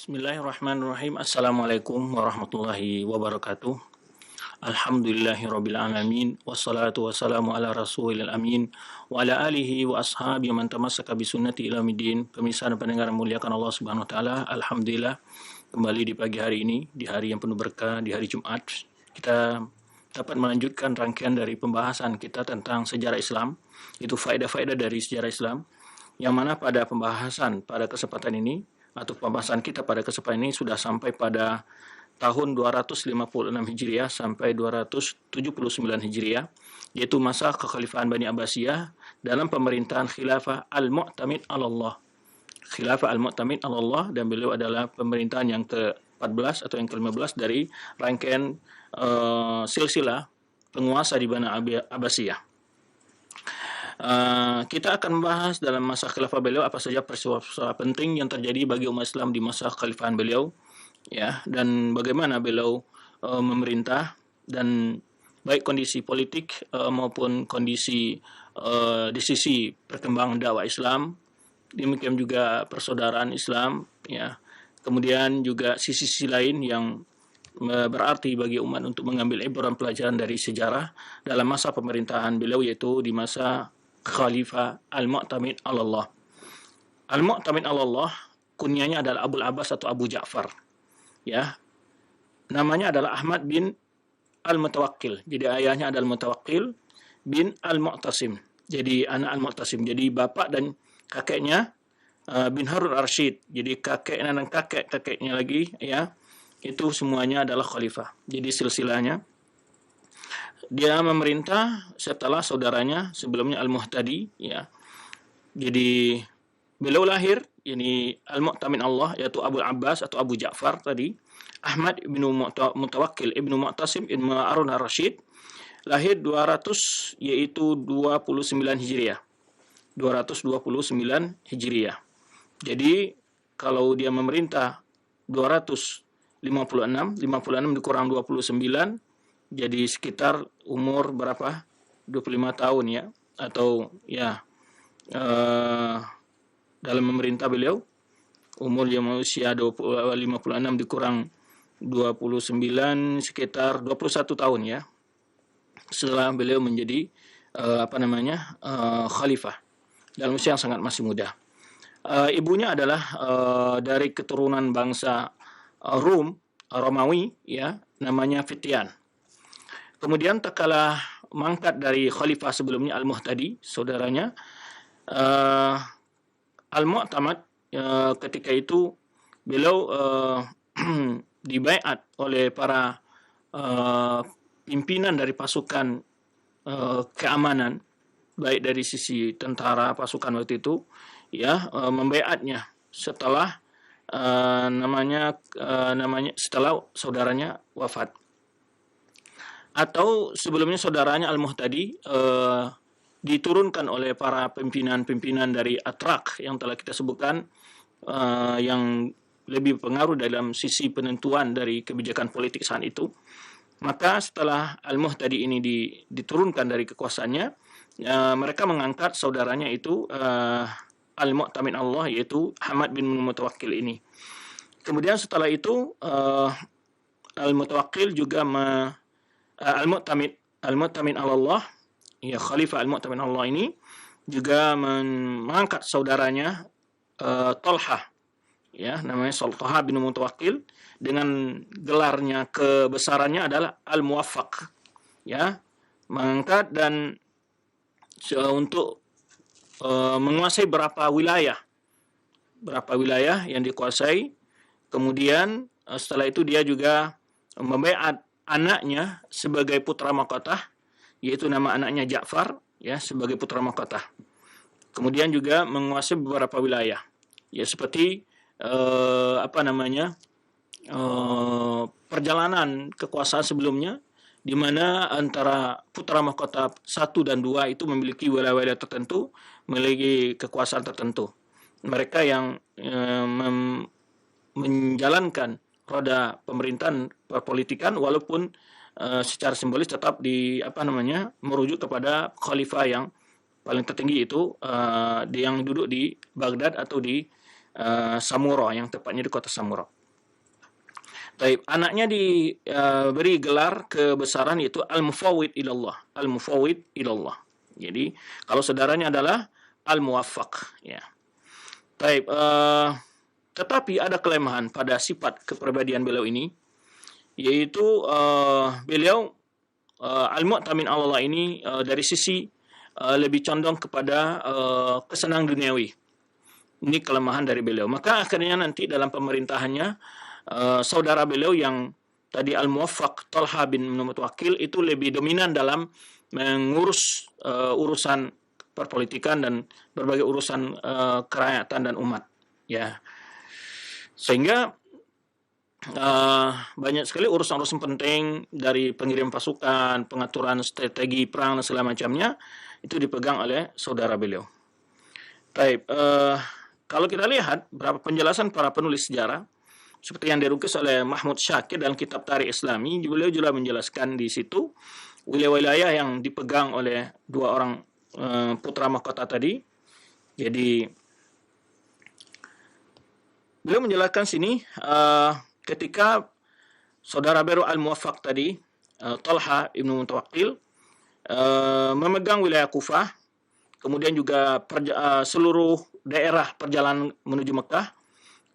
Bismillahirrahmanirrahim. Assalamualaikum warahmatullahi wabarakatuh. Alhamdulillahirabbil alamin wassalatu wassalamu ala rasulil amin wa ala alihi wa ashabihi man tamassaka bi sunnati ila middin. Pemirsa dan pendengar yang muliakan Allah Subhanahu wa taala, alhamdulillah kembali di pagi hari ini, di hari yang penuh berkah, di hari Jumat, kita dapat melanjutkan rangkaian dari pembahasan kita tentang sejarah Islam, itu faedah-faedah dari sejarah Islam, yang mana pada pembahasan pada kesempatan ini atau pembahasan kita pada kesempatan ini sudah sampai pada tahun 256 Hijriah sampai 279 Hijriah, yaitu masa kekhalifahan Bani Abbasiyah dalam pemerintahan Khilafah Al-Mu'tamid 'ala Allah. Khilafah Al-Mu'tamid 'ala Allah, dan beliau adalah pemerintahan yang ke-14 atau yang ke-15 dari rangkaian silsilah penguasa di Bani Abbasiyah. Kita akan membahas dalam masa khilafah beliau apa saja peristiwa penting yang terjadi bagi umat Islam di masa kekhalifahan beliau, ya, dan bagaimana beliau memerintah, dan baik kondisi politik maupun kondisi di sisi perkembangan dakwah Islam, demikian juga persaudaraan Islam, ya. Kemudian juga sisi-sisi lain yang berarti bagi umat untuk mengambil ibran pelajaran dari sejarah dalam masa pemerintahan beliau, yaitu di masa Khalifah Al-Mu'tamid 'ala Allah. Al-Mu'tamid 'ala Allah kunyanya adalah Abul Abbas atau Abu Ja'far. Ya. Namanya adalah Ahmad bin Al-Mutawakkil. Jadi ayahnya adalah Mutawakkil bin Al-Mu'tasim. Jadi anak Al-Mu'tasim. Jadi bapak dan kakeknya bin Harun Ar-Rasyid. Jadi kakek dan kakeknya lagi, ya, itu semuanya adalah khalifah. Jadi silsilahnya dia memerintah setelah saudaranya sebelumnya Al-Muhtadi, ya. Jadi beliau lahir, ini Al-Mu'tamin Allah, yaitu Abu Abbas atau Abu Ja'far tadi, Ahmad ibnu Mutawakkil ibnu Mu'tasim ibnu Harun Ar-Rasyid, lahir 200, yaitu 29 Hijriah. 229 Hijriah. Jadi kalau dia memerintah 256 dikurang 29, jadi sekitar umur berapa? 25 tahun, ya, atau ya dalam memerintah beliau umur yang usia 56 dikurang 29 sekitar 21 tahun, ya, setelah beliau menjadi khalifah dalam usia yang sangat masih muda. Ibunya adalah dari keturunan bangsa Romawi, ya, namanya Fitian. Kemudian tak kalah mangkat dari khalifah sebelumnya Al-Muhtadi, saudaranya Al-Mu'tamad, ketika itu beliau dibaiat oleh para pimpinan dari pasukan keamanan, baik dari sisi tentara pasukan waktu itu, ya, membaiatnya setelah setelah saudaranya wafat. Atau sebelumnya saudaranya Al-Muhtadi diturunkan oleh para pimpinan-pimpinan dari Atrak yang telah kita sebutkan, yang lebih pengaruh dalam sisi penentuan dari kebijakan politik saat itu. Maka setelah Al-Muhtadi ini diturunkan dari kekuasaannya, mereka mengangkat saudaranya itu Al-Mu'tamin Allah, yaitu Ahmad bin Mutawakkil ini. Kemudian setelah itu Al-Mutawakkil juga Al-Mu'tamin Allah, ya, Khalifah Al-Mu'tamin Allah ini juga mengangkat saudaranya Talha, ya, namanya Talha bin Mutawakkil, dengan gelarnya kebesarannya adalah Al-Muwaffaq, ya, mengangkat dan untuk menguasai beberapa wilayah yang dikuasai. Kemudian setelah itu dia juga membaiat anaknya sebagai putra mahkota, yaitu nama anaknya Ja'far, ya, sebagai putra mahkota. Kemudian juga menguasai beberapa wilayah, ya, seperti perjalanan kekuasaan sebelumnya, di mana antara putra mahkota 1 dan 2 itu memiliki wilayah-wilayah tertentu, memiliki kekuasaan tertentu. Mereka yang menjalankan roda pemerintahan perpolitikan, walaupun secara simbolis tetap merujuk kepada khalifah yang paling tertinggi, itu yang duduk di Baghdad atau di Samura, yang tepatnya di kota Samura. Taib, anaknya diberi gelar kebesaran yaitu Al-Mufawwid ilallah. Al-Mufawwid ilallah. Jadi kalau saudaranya adalah Al-Muwaffaq, ya. Taib, tetapi ada kelemahan pada sifat kepribadian beliau ini, yaitu beliau Al-Mu'tamin Allah ini dari sisi lebih condong kepada kesenang duniawi. Ini kelemahan dari beliau. Maka akhirnya nanti dalam pemerintahannya saudara beliau yang tadi Al-Muwaffaq Talha bin Mutawakkil itu lebih dominan dalam mengurus urusan perpolitikan dan berbagai urusan kerakyatan dan umat, ya. Sehingga banyak sekali urusan-urusan penting dari pengirim pasukan, pengaturan strategi perang dan segala macamnya itu dipegang oleh saudara beliau. Baik, kalau kita lihat berapa penjelasan para penulis sejarah seperti yang dirukis oleh Mahmud Syakir dalam kitab Tarikh Islami, beliau juga menjelaskan di situ wilayah-wilayah yang dipegang oleh dua orang putra mahkota tadi. Jadi beliau menjelaskan sini ketika saudara beliau Al-Muwaffaq tadi, Talha ibnu Mutawakkil, memegang wilayah Kufah, kemudian juga seluruh daerah perjalanan menuju Mekah,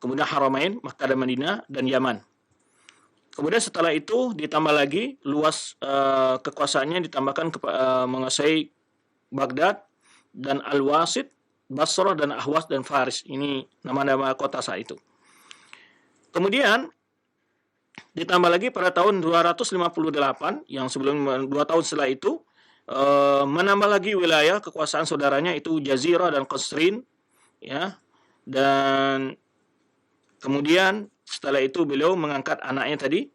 kemudian Haramain, Makkah dan Madinah, dan Yaman. Kemudian setelah itu ditambah lagi luas kekuasaannya, ditambahkan menguasai Baghdad dan Al-Wasit, Basrah dan Ahwas dan Faris. Ini nama-nama kota saat itu. Kemudian ditambah lagi pada tahun 258, yang sebelum 2 tahun setelah itu, menambah lagi wilayah kekuasaan saudaranya itu Jazirah dan Qasrin, ya. Dan kemudian setelah itu beliau mengangkat anaknya tadi,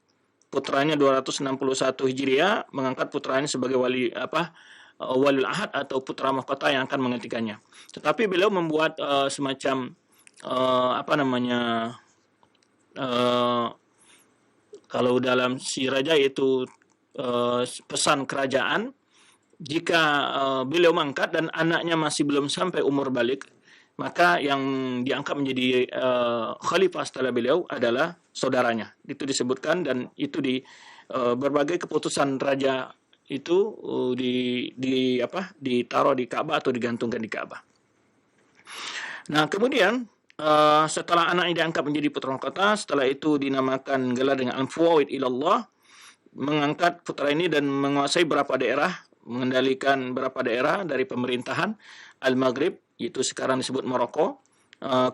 putranya 261 Hijriah, mengangkat putranya sebagai waliul ahad atau putra mahkota yang akan menggantikannya. Tetapi beliau membuat semacam kalau dalam si raja itu pesan kerajaan, jika beliau mangkat dan anaknya masih belum sampai umur balik, maka yang diangkat menjadi khalifah setelah beliau adalah saudaranya. Itu disebutkan, dan itu di berbagai keputusan raja itu ditaruh di Ka'bah atau digantungkan di Ka'bah. Nah, kemudian setelah anak ini diangkat menjadi putra mahkota, setelah itu dinamakan gelar dengan Al-Mufawwid ilallah, mengangkat putra ini dan menguasai beberapa daerah, mengendalikan beberapa daerah dari pemerintahan Al-Maghrib, itu sekarang disebut Maroko.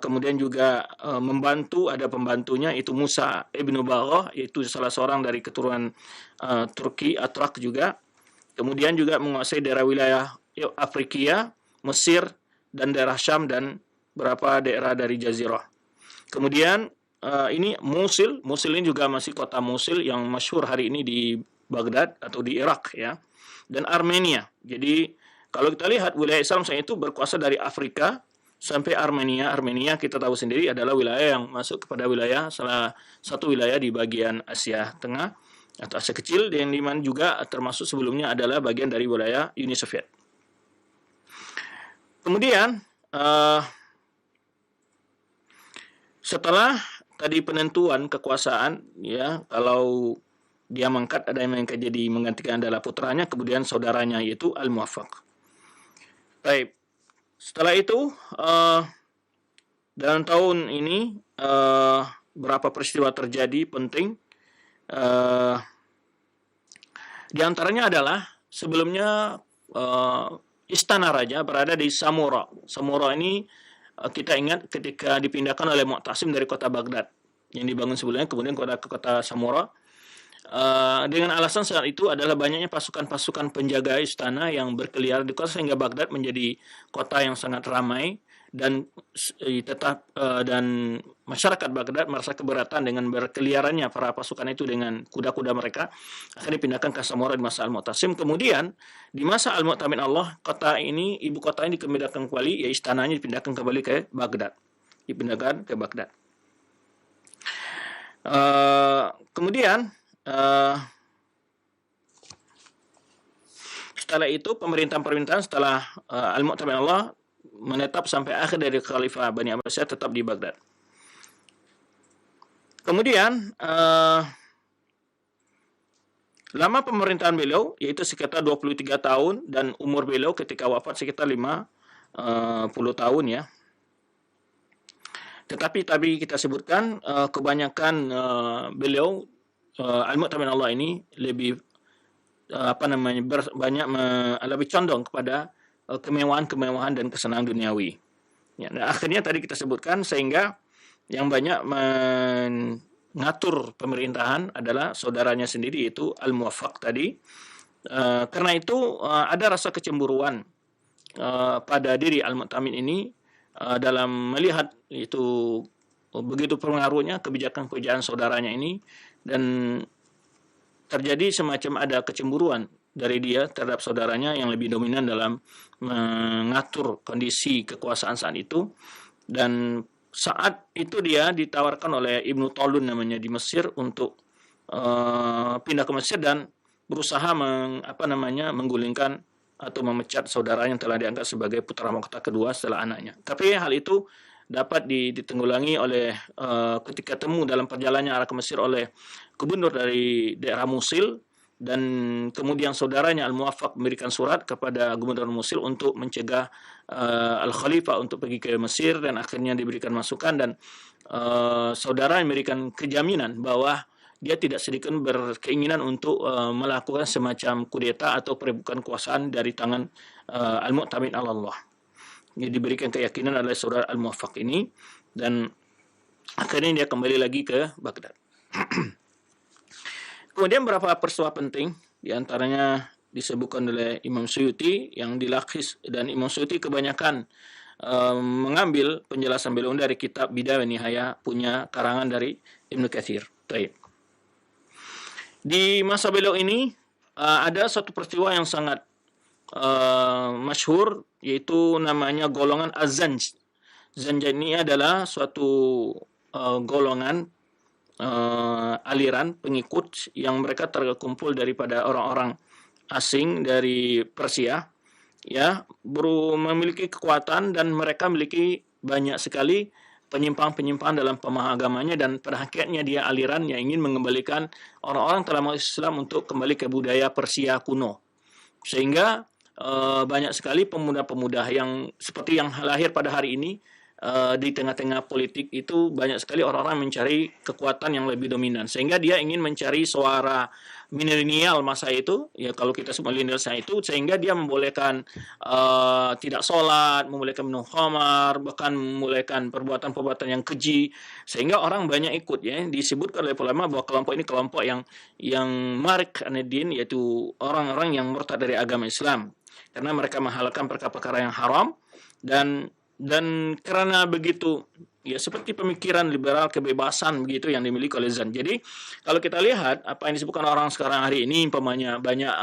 Kemudian juga membantu, ada pembantunya itu Musa ibnu Baghah, yaitu salah seorang dari keturunan Turki, Atrak juga. Kemudian juga menguasai daerah wilayah Afrika, Mesir, dan daerah Syam, dan beberapa daerah dari Jazirah. Kemudian ini Mosul ini juga masih kota Mosul yang masyhur hari ini di Baghdad atau di Irak, ya. Dan Armenia. Jadi kalau kita lihat wilayah Islam saat itu berkuasa dari Afrika sampai Armenia. Armenia kita tahu sendiri adalah wilayah yang masuk kepada wilayah, salah satu wilayah di bagian Asia Tengah atau Asia Kecil, yang dimana juga termasuk sebelumnya adalah bagian dari wilayah Uni Soviet. Kemudian setelah tadi penentuan kekuasaan, ya, kalau dia mangkat ada yang jadi menggantikan adalah putranya, kemudian saudaranya yaitu Al-Muwaffaq. Baik. Setelah itu dalam tahun ini berapa peristiwa terjadi penting. Di antaranya adalah sebelumnya istana raja berada di Samura. Samura ini kita ingat ketika dipindahkan oleh Mu'tasim dari kota Baghdad yang dibangun sebelumnya, kemudian ke kota Samura, dengan alasan saat itu adalah banyaknya pasukan-pasukan penjaga istana yang berkeliaran di kota, sehingga Baghdad menjadi kota yang sangat ramai, dan dan masyarakat Baghdad merasa keberatan dengan berkeliarannya para pasukan itu dengan kuda-kuda mereka. Akan dipindahkan ke Samura di masa Al-Mu'tasim. Kemudian di masa Al-Mu'tamin Allah, kota ini, ibu kota ini dipindahkan kembali, ya, istananya dipindahkan kembali ke Baghdad. Dipindahkan ke Baghdad. Kemudian setelah itu pemerintahan setelah Al-Mu'tamin Allah menetap sampai akhir dari Khalifah Bani Abbasiyah tetap di Baghdad. Kemudian lama pemerintahan beliau yaitu sekitar 23 tahun dan umur beliau ketika wafat sekitar 50 tahun ya. Tetapi tadi kita sebutkan kebanyakan beliau Al-Mu'tamin Allah ini lebih lebih condong kepada kemewahan-kemewahan dan kesenangan duniawi. Ya, dan akhirnya tadi kita sebutkan sehingga yang banyak mengatur pemerintahan adalah saudaranya sendiri yaitu Al-Muwaffaq tadi. Karena itu ada rasa kecemburuan pada diri Al-Mu'tamin ini dalam melihat itu begitu pengaruhnya kebijakan-kebijakan saudaranya ini, dan terjadi semacam ada kecemburuan dari dia terhadap saudaranya yang lebih dominan dalam mengatur kondisi kekuasaan saat itu. Dan saat itu dia ditawarkan oleh Ibnu Tolun namanya di Mesir untuk pindah ke Mesir dan berusaha menggulingkan atau memecat saudara yang telah diangkat sebagai putra mahkota kedua setelah anaknya. Tapi hal itu dapat ditanggulangi oleh ketika temu dalam perjalanannya arah ke Mesir oleh gubernur dari daerah Musil, dan kemudian saudaranya Al-Muwaffaq memberikan surat kepada gubernur Musil untuk mencegah Al-Khalifah untuk pergi ke Mesir, dan akhirnya diberikan masukan dan saudara memberikan kejaminan bahwa dia tidak sedikit berkeinginan untuk melakukan semacam kudeta atau perebutan kekuasaan dari tangan Al-Mu'tamin Allah. Dia diberikan keyakinan oleh saudara Al-Muwaffaq ini, dan akhirnya dia kembali lagi ke Baghdad. Kemudian beberapa peristiwa penting, diantaranya disebutkan oleh Imam Suyuti yang dilakhis, dan Imam Suyuti kebanyakan mengambil penjelasan beliau dari kitab Bidayah wa Nihayah, punya karangan dari Ibnu Katsir. Di masa beliau ini ada satu peristiwa yang sangat masyhur, yaitu namanya golongan Az-Zanj. Zanj ini adalah suatu golongan aliran pengikut yang mereka terkumpul daripada orang-orang asing dari Persia, ya, memiliki kekuatan dan mereka memiliki banyak sekali penyimpangan-penyimpangan dalam pemahaman agamanya, dan pada hakikatnya dia aliran yang ingin mengembalikan orang-orang telah masuk Islam untuk kembali ke budaya Persia kuno. Sehingga banyak sekali pemuda-pemuda yang seperti yang lahir pada hari ini, di tengah-tengah politik itu banyak sekali orang-orang mencari kekuatan yang lebih dominan, sehingga dia ingin mencari suara milenial masa itu, ya kalau kita semua milenial saya itu, sehingga dia membolehkan tidak sholat, membolehkan minum khamar, bahkan membolehkan perbuatan-perbuatan yang keji, sehingga orang banyak ikut, ya. Disebutkan oleh ulama bahwa kelompok ini kelompok yang marik anedin, yaitu orang-orang yang murtad dari agama Islam, karena mereka menghalalkan perkara-perkara yang haram, dan karena begitu, ya seperti pemikiran liberal kebebasan begitu yang dimiliki oleh Zanj. Jadi kalau kita lihat apa yang disebutkan orang sekarang hari ini, umpamanya banyak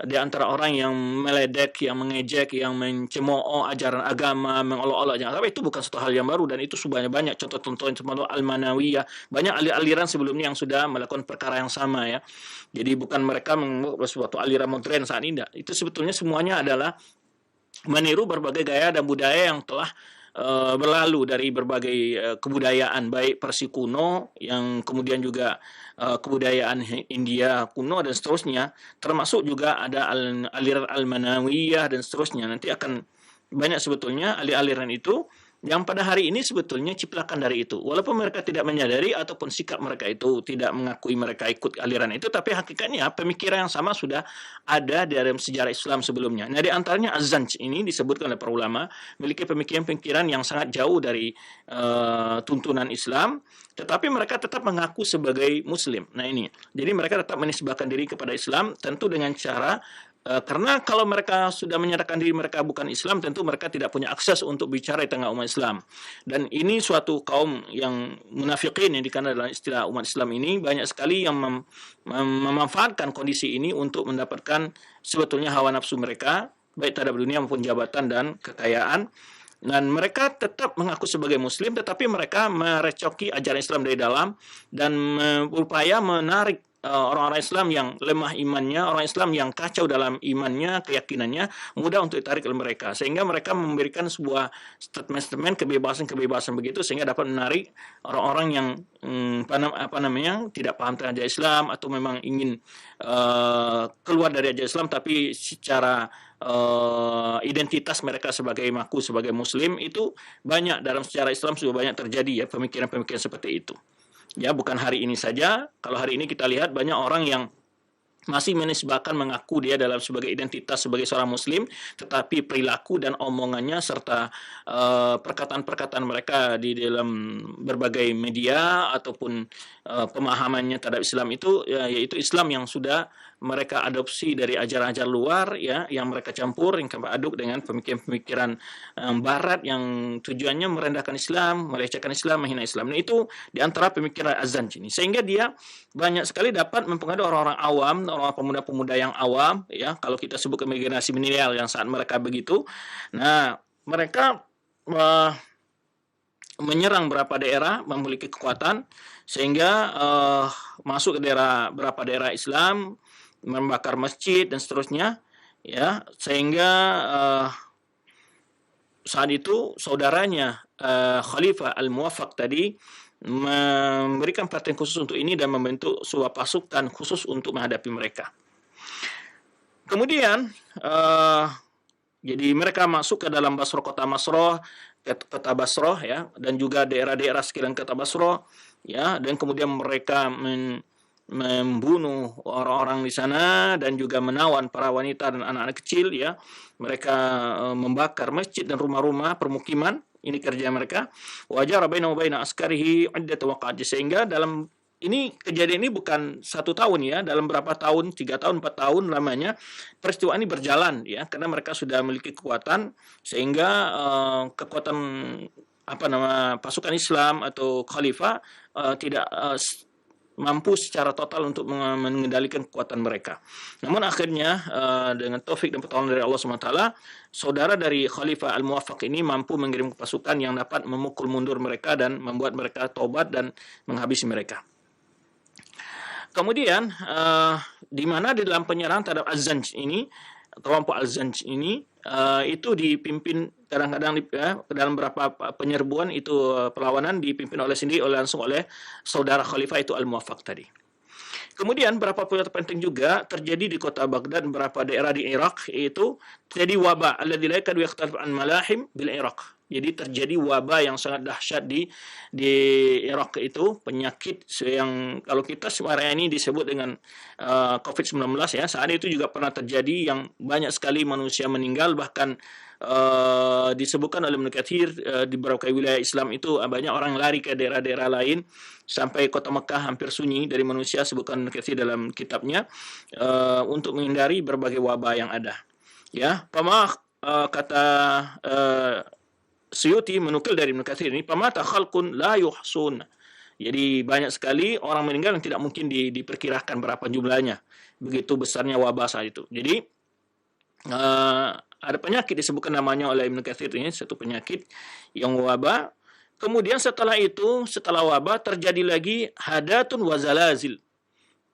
di antara orang yang meledek, yang mengejek, yang mencemooh ajaran agama, mengolok-olok ajaran agama, itu bukan suatu hal yang baru, dan itu banyak contoh-contoh seperti Al-Manawiyah, banyak aliran sebelumnya yang sudah melakukan perkara yang sama, ya. Jadi bukan mereka membuat suatu aliran modern saat ini, itu sebetulnya semuanya adalah meniru berbagai gaya dan budaya yang telah berlalu dari berbagai kebudayaan, baik Persia kuno, yang kemudian juga kebudayaan India kuno dan seterusnya, termasuk juga ada aliran Al-Manawiyah dan seterusnya. Nanti akan banyak sebetulnya aliran itu yang pada hari ini sebetulnya ciplakan dari itu. Walaupun mereka tidak menyadari ataupun sikap mereka itu tidak mengakui mereka ikut aliran itu, tapi hakikatnya pemikiran yang sama sudah ada dalam sejarah Islam sebelumnya. Nah, di antaranya Az-Zanj ini disebutkan oleh para ulama memiliki pemikiran-pemikiran yang sangat jauh dari tuntunan Islam, tetapi mereka tetap mengaku sebagai Muslim. Nah ini, jadi mereka tetap menisbahkan diri kepada Islam, tentu dengan cara karena kalau mereka sudah menyatakan diri mereka bukan Islam, tentu mereka tidak punya akses untuk bicara di tengah umat Islam. Dan ini suatu kaum yang munafikin yang dikenal dalam istilah umat Islam ini, banyak sekali yang memanfaatkan kondisi ini untuk mendapatkan sebetulnya hawa nafsu mereka, baik terhadap dunia maupun jabatan dan kekayaan. Dan mereka tetap mengaku sebagai Muslim, tetapi mereka merecoki ajaran Islam dari dalam dan berupaya menarik orang-orang Islam yang lemah imannya, orang Islam yang kacau dalam imannya, keyakinannya, mudah untuk ditarik oleh mereka. Sehingga mereka memberikan sebuah statement-statement kebebasan-kebebasan begitu, sehingga dapat menarik orang-orang yang tidak paham tentang ajaran Islam, atau memang ingin keluar dari ajaran Islam, tapi secara identitas mereka sebagai mengaku sebagai Muslim, itu banyak dalam sejarah Islam sudah banyak terjadi ya pemikiran-pemikiran seperti itu. Ya, bukan hari ini saja. Kalau hari ini kita lihat banyak orang yang masih menisbahkan mengaku dia dalam sebagai identitas sebagai seorang Muslim, tetapi perilaku dan omongannya serta perkataan-perkataan mereka di dalam berbagai media ataupun pemahamannya terhadap Islam itu yaitu Islam yang sudah mereka adopsi dari ajaran-ajaran luar, ya, yang mereka campur, yang aduk dengan pemikiran-pemikiran Barat yang tujuannya merendahkan Islam, melecehkan Islam, menghina Islam. Nah, itu di antara pemikiran Azzanj ini, sehingga dia banyak sekali dapat mempengaruhi orang-orang awam, orang pemuda-pemuda yang awam, ya, kalau kita sebut ke generasi milenial yang saat mereka begitu. Nah, mereka menyerang beberapa daerah, memiliki kekuatan, sehingga masuk ke beberapa daerah Islam, membakar masjid dan seterusnya, ya, sehingga saat itu saudaranya Khalifah Al-Muwaffaq tadi memberikan perhatian khusus untuk ini dan membentuk sebuah pasukan khusus untuk menghadapi mereka. Kemudian jadi mereka masuk ke dalam Basrah, kota Basrah, ya, dan juga daerah-daerah sekeliling kota Basrah, ya, dan kemudian mereka membunuh orang-orang di sana dan juga menawan para wanita dan anak-anak kecil, ya. Mereka membakar masjid dan rumah-rumah permukiman. Ini kerja mereka. Wajara bainahu baina askarihi iddat waqa'at, sehingga dalam ini kejadian ini bukan 1 tahun, ya, dalam berapa tahun, 3 tahun, 4 tahun lamanya peristiwa ini berjalan, ya, karena mereka sudah memiliki kekuatan, sehingga kekuatan pasukan Islam atau khalifah tidak mampu secara total untuk mengendalikan kekuatan mereka. Namun akhirnya dengan taufik dan pertolongan dari Allah SWT, saudara dari Khalifah Al-Muwaffaq ini mampu mengirim pasukan yang dapat memukul mundur mereka dan membuat mereka taubat dan menghabisi mereka. Kemudian di mana di dalam penyerangan terhadap Az-Zanj ini, kelompok Az-Zanj ini itu dipimpin kadang-kadang dalam beberapa penyerbuan itu perlawanan dipimpin langsung oleh saudara Khalifah itu Al-Muwaffaq tadi. Kemudian beberapa peristiwa penting juga terjadi di kota Baghdad, beberapa daerah di Irak, yaitu terjadi wabah alladzi la yakadu yakhtalif an malahim bil Iraq. Jadi terjadi wabah yang sangat dahsyat di Irak, itu penyakit yang kalau kita sekarang ini disebut dengan COVID-19, ya. Saat itu juga pernah terjadi yang banyak sekali manusia meninggal, bahkan disebutkan oleh Ibnu Katsir di beberapa wilayah Islam itu banyak orang lari ke daerah-daerah lain sampai kota Mekah hampir sunyi dari manusia, sebutkan Ibnu Katsir dalam kitabnya, untuk menghindari berbagai wabah yang ada. Ya, kata Suyuti menukil dari Ibnu Katsir ini, pamata khalqun la yuhsun. Jadi banyak sekali orang meninggal yang tidak mungkin diperkirakan berapa jumlahnya. Begitu besarnya wabah saat itu. Jadi ada penyakit disebutkan namanya oleh Ibnu Katsir ini, satu penyakit yang wabah. Kemudian setelah wabah terjadi lagi hadatun wa zalazil.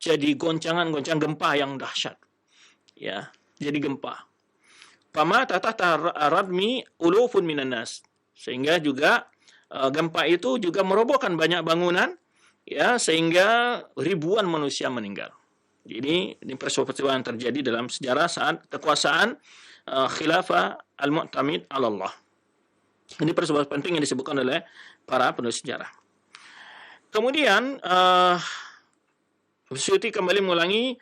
Jadi goncangan-goncangan gempa yang dahsyat. Ya, jadi gempa. Fama tahta radmi ulufun minan nas. Sehingga juga gempa itu juga merobohkan banyak bangunan, ya, sehingga ribuan manusia meninggal. Jadi ini peristiwa yang terjadi dalam sejarah saat kekuasaan Khilafah Al-Mu'tamid 'ala Allah. Ini peristiwa penting yang disebutkan oleh para penulis sejarah. Kemudian Suyuti kembali mengulangi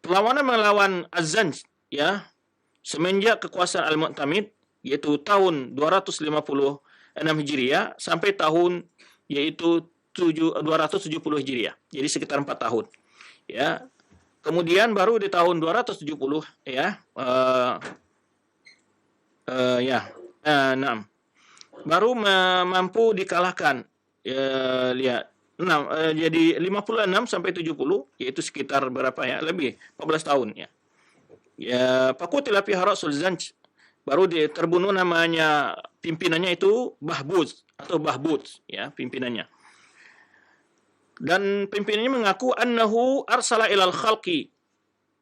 perlawanan melawan Az-Zanj, ya, semenjak kekuasaan Al-Mu'tamid, yaitu tahun 256 Hijriah sampai tahun yaitu 270 Hijriah. Jadi sekitar 4 tahun. Ya. Kemudian baru di tahun 270, ya, baru mampu dikalahkan. Lihat. Jadi 56 sampai 70, yaitu sekitar berapa, ya? Lebih 14 tahun, ya. Ya, Fakutila fi Rasul Zanj, baru terbunuh namanya, pimpinannya itu Bahbuz atau Bahbuz, ya, pimpinannya. dan pimpinannya mengaku annahu arsala ilal khalqi,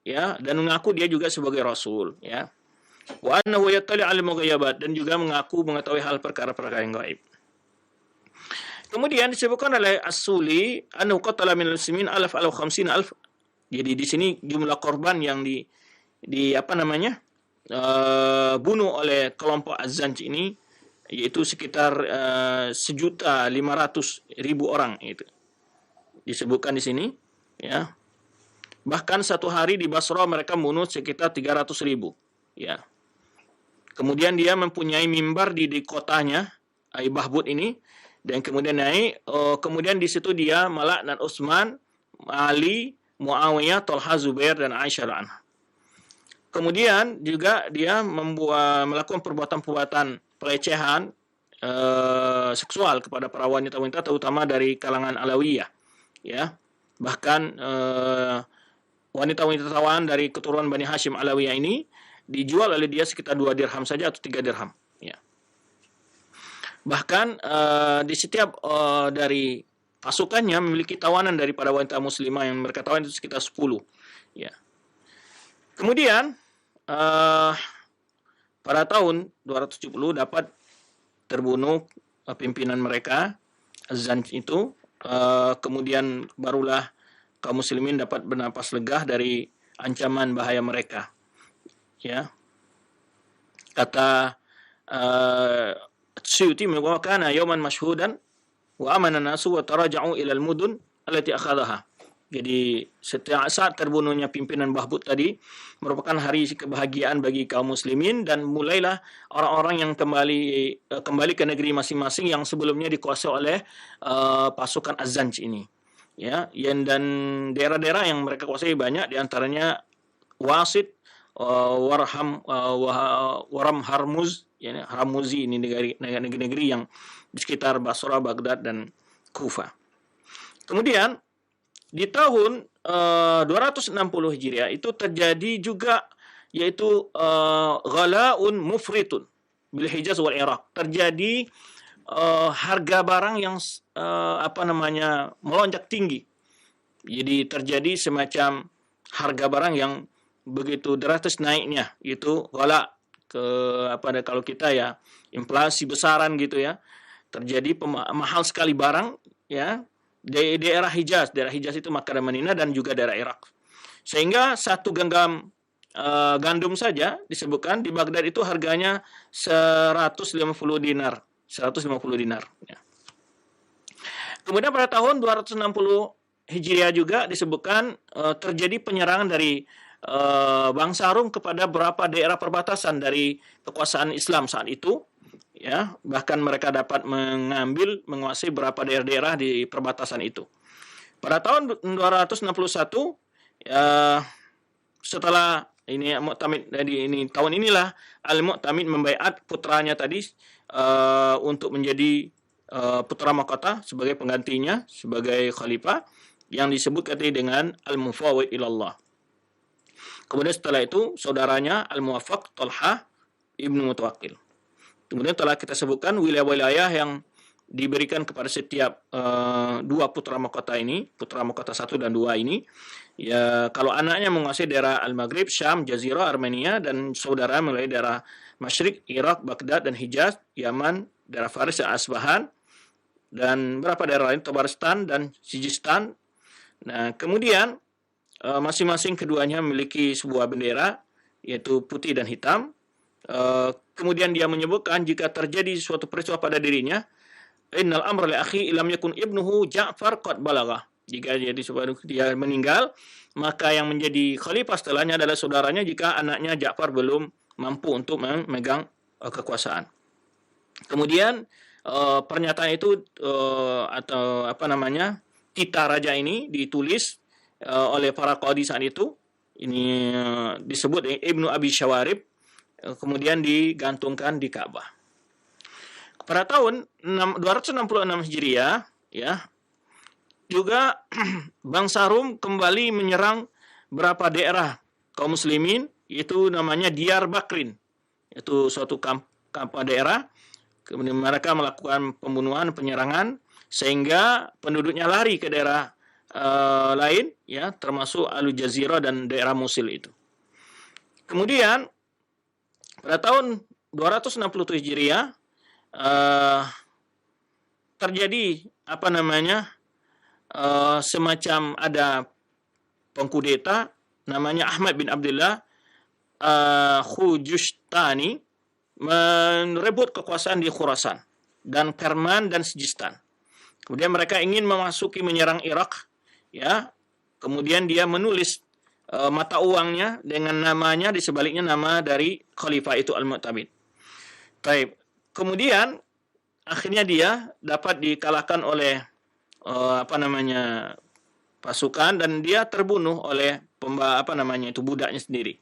ya, dan mengaku dia juga sebagai rasul, ya. Wa annahu yattali 'alal mughayyabat, dan juga mengaku mengetahui hal perkara-perkara yang gaib. Kemudian disebutkan oleh As-Suli annahu qatala minal muslimin alaf aw khamsin alf. Jadi di sini jumlah korban yang di apa namanya? Bunuh oleh kelompok Az-Zanj ini yaitu sekitar 1.500.000 orang itu. Disebutkan di sini, ya. Bahkan satu hari di Basra mereka membunuh sekitar 300.000, ya. Kemudian dia mempunyai mimbar di kotanya, Bahbud ini, dan kemudian naik, kemudian di situ dia melaknat Utsman, Ali, Muawiyah, Talha, Zubair, dan Aisyah anha. Kemudian juga dia melakukan perbuatan-perbuatan pelecehan seksual kepada para wanita-wanita, terutama dari kalangan Alawiyah, ya. Bahkan wanita-wanita tawan dari keturunan Bani Hashim Alawiyah ini dijual oleh dia sekitar 2 dirham saja atau 3 dirham, ya. Bahkan di setiap dari pasukannya memiliki tawanan daripada wanita muslimah yang mereka tawan itu sekitar 10, ya. Kemudian pada tahun 270 dapat terbunuh pimpinan mereka Az-Zanj itu. Kemudian barulah kaum muslimin dapat bernapas lega dari ancaman bahaya mereka, ya. Kata Suyuti bahwa kana yawman mashhudan wa amana nasu wa taraja'u ila al-mudun allati akhadhaha. Jadi setiap saat terbunuhnya pimpinan Bahbud tadi merupakan hari kebahagiaan bagi kaum muslimin, dan mulailah orang-orang yang kembali ke negeri masing-masing yang sebelumnya dikuasai oleh pasukan Az-Zanj ini, ya. Dan daerah-daerah yang mereka kuasai banyak, diantaranya Wasit, Waram Harmuz, ya, Harmuzi, ini negeri-negeri yang di sekitar Basra, Baghdad, dan Kufa. Kemudian di tahun 260 Hijriah itu terjadi juga, yaitu ghala'un mufritun bil Hijaz wal Iraq. Terjadi harga barang yang melonjak tinggi. Jadi terjadi semacam harga barang yang begitu drastis naiknya, itu ghala, kalau kita ya inflasi besaran gitu, ya. Terjadi mahal sekali barang, ya, di daerah Hijaz itu Makkah dan Madinah, dan juga daerah Irak. Sehingga satu genggam gandum saja disebutkan di Baghdad itu harganya 150 dinar. Ya. Kemudian pada tahun 260 Hijriah juga disebutkan terjadi penyerangan dari bangsa Rum kepada beberapa daerah perbatasan dari kekuasaan Islam saat itu, ya. Bahkan mereka dapat menguasai beberapa daerah-daerah di perbatasan itu. Pada tahun 261, setelah ini Mu'tamid, ini tahun inilah Al-Mu'tamid membaiat putranya tadi untuk menjadi putra mahkota sebagai penggantinya sebagai khalifah, yang disebut dengan Al-Mufawwid ilallah. Kemudian setelah itu saudaranya Al-Muwaffaq Talha ibnu Mutawakkil. Kemudian telah kita sebutkan wilayah-wilayah yang diberikan kepada setiap dua putra mahkota ini, putra mahkota 1 dan 2 ini. Ya, kalau anaknya menguasai daerah Al-Maghrib, Syam, Jazirah, Armenia, dan saudara mulai daerah Masyriq, Irak, Baghdad, dan Hijaz, Yaman, daerah Faris dan Asbahan, dan beberapa daerah lain, Tabaristan dan Sijistan. Nah, kemudian masing-masing keduanya memiliki sebuah bendera, yaitu putih dan hitam. Kemudian dia menyebutkan jika terjadi suatu peristiwa pada dirinya, innal amra li akhi lam yakun ibnuhu Ja'far qad balagha. Jika dia meninggal, maka yang menjadi khalifah setelahnya adalah saudaranya jika anaknya Ja'far belum mampu untuk memegang kekuasaan. Kemudian pernyataan itu atau tita raja ini ditulis oleh para qadi saat itu. Ini disebut Ibnu Abi Syawarib, kemudian digantungkan di Ka'bah. Pada tahun 266 Hijriah, ya, juga bangsa Rum kembali menyerang beberapa daerah kaum muslimin, yaitu namanya Diyar Bakrin, yaitu suatu daerah. Kemudian mereka melakukan pembunuhan, penyerangan sehingga penduduknya lari ke daerah lain, ya, termasuk Al-Jazirah dan daerah Mosul itu. Kemudian pada tahun 267 Hijriah terjadi semacam ada pengkudeta namanya Ahmad bin Abdullah Khujustani merebut kekuasaan di Khurasan dan Kerman dan Sijistan. Kemudian mereka ingin menyerang Irak, ya. Kemudian dia menulis mata uangnya dengan namanya, di sebaliknya nama dari khalifah itu Al-Mu'tamid. Baik. Kemudian akhirnya dia dapat dikalahkan oleh pasukan, dan dia terbunuh oleh budaknya sendiri.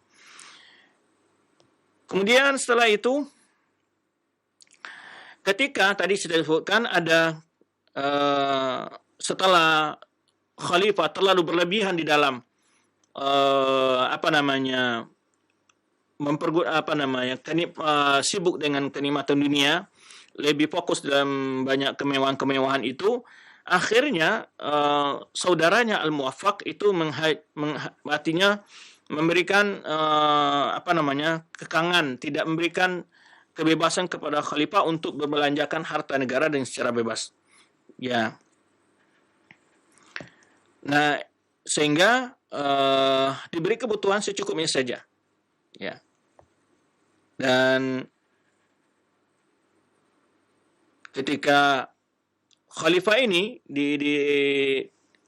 Kemudian setelah itu, ketika tadi sudah disebutkan ada setelah khalifah terlalu berlebihan di dalam sibuk dengan kenikmatan dunia, lebih fokus dalam banyak kemewahan-kemewahan itu, akhirnya saudaranya Al-Muwaffaq itu memberikan kekangan, tidak memberikan kebebasan kepada khalifah untuk membelanjakan harta negara dengan secara bebas. Ya. Nah, sehingga diberi kebutuhan secukupnya saja. Ya. Dan ketika khalifah ini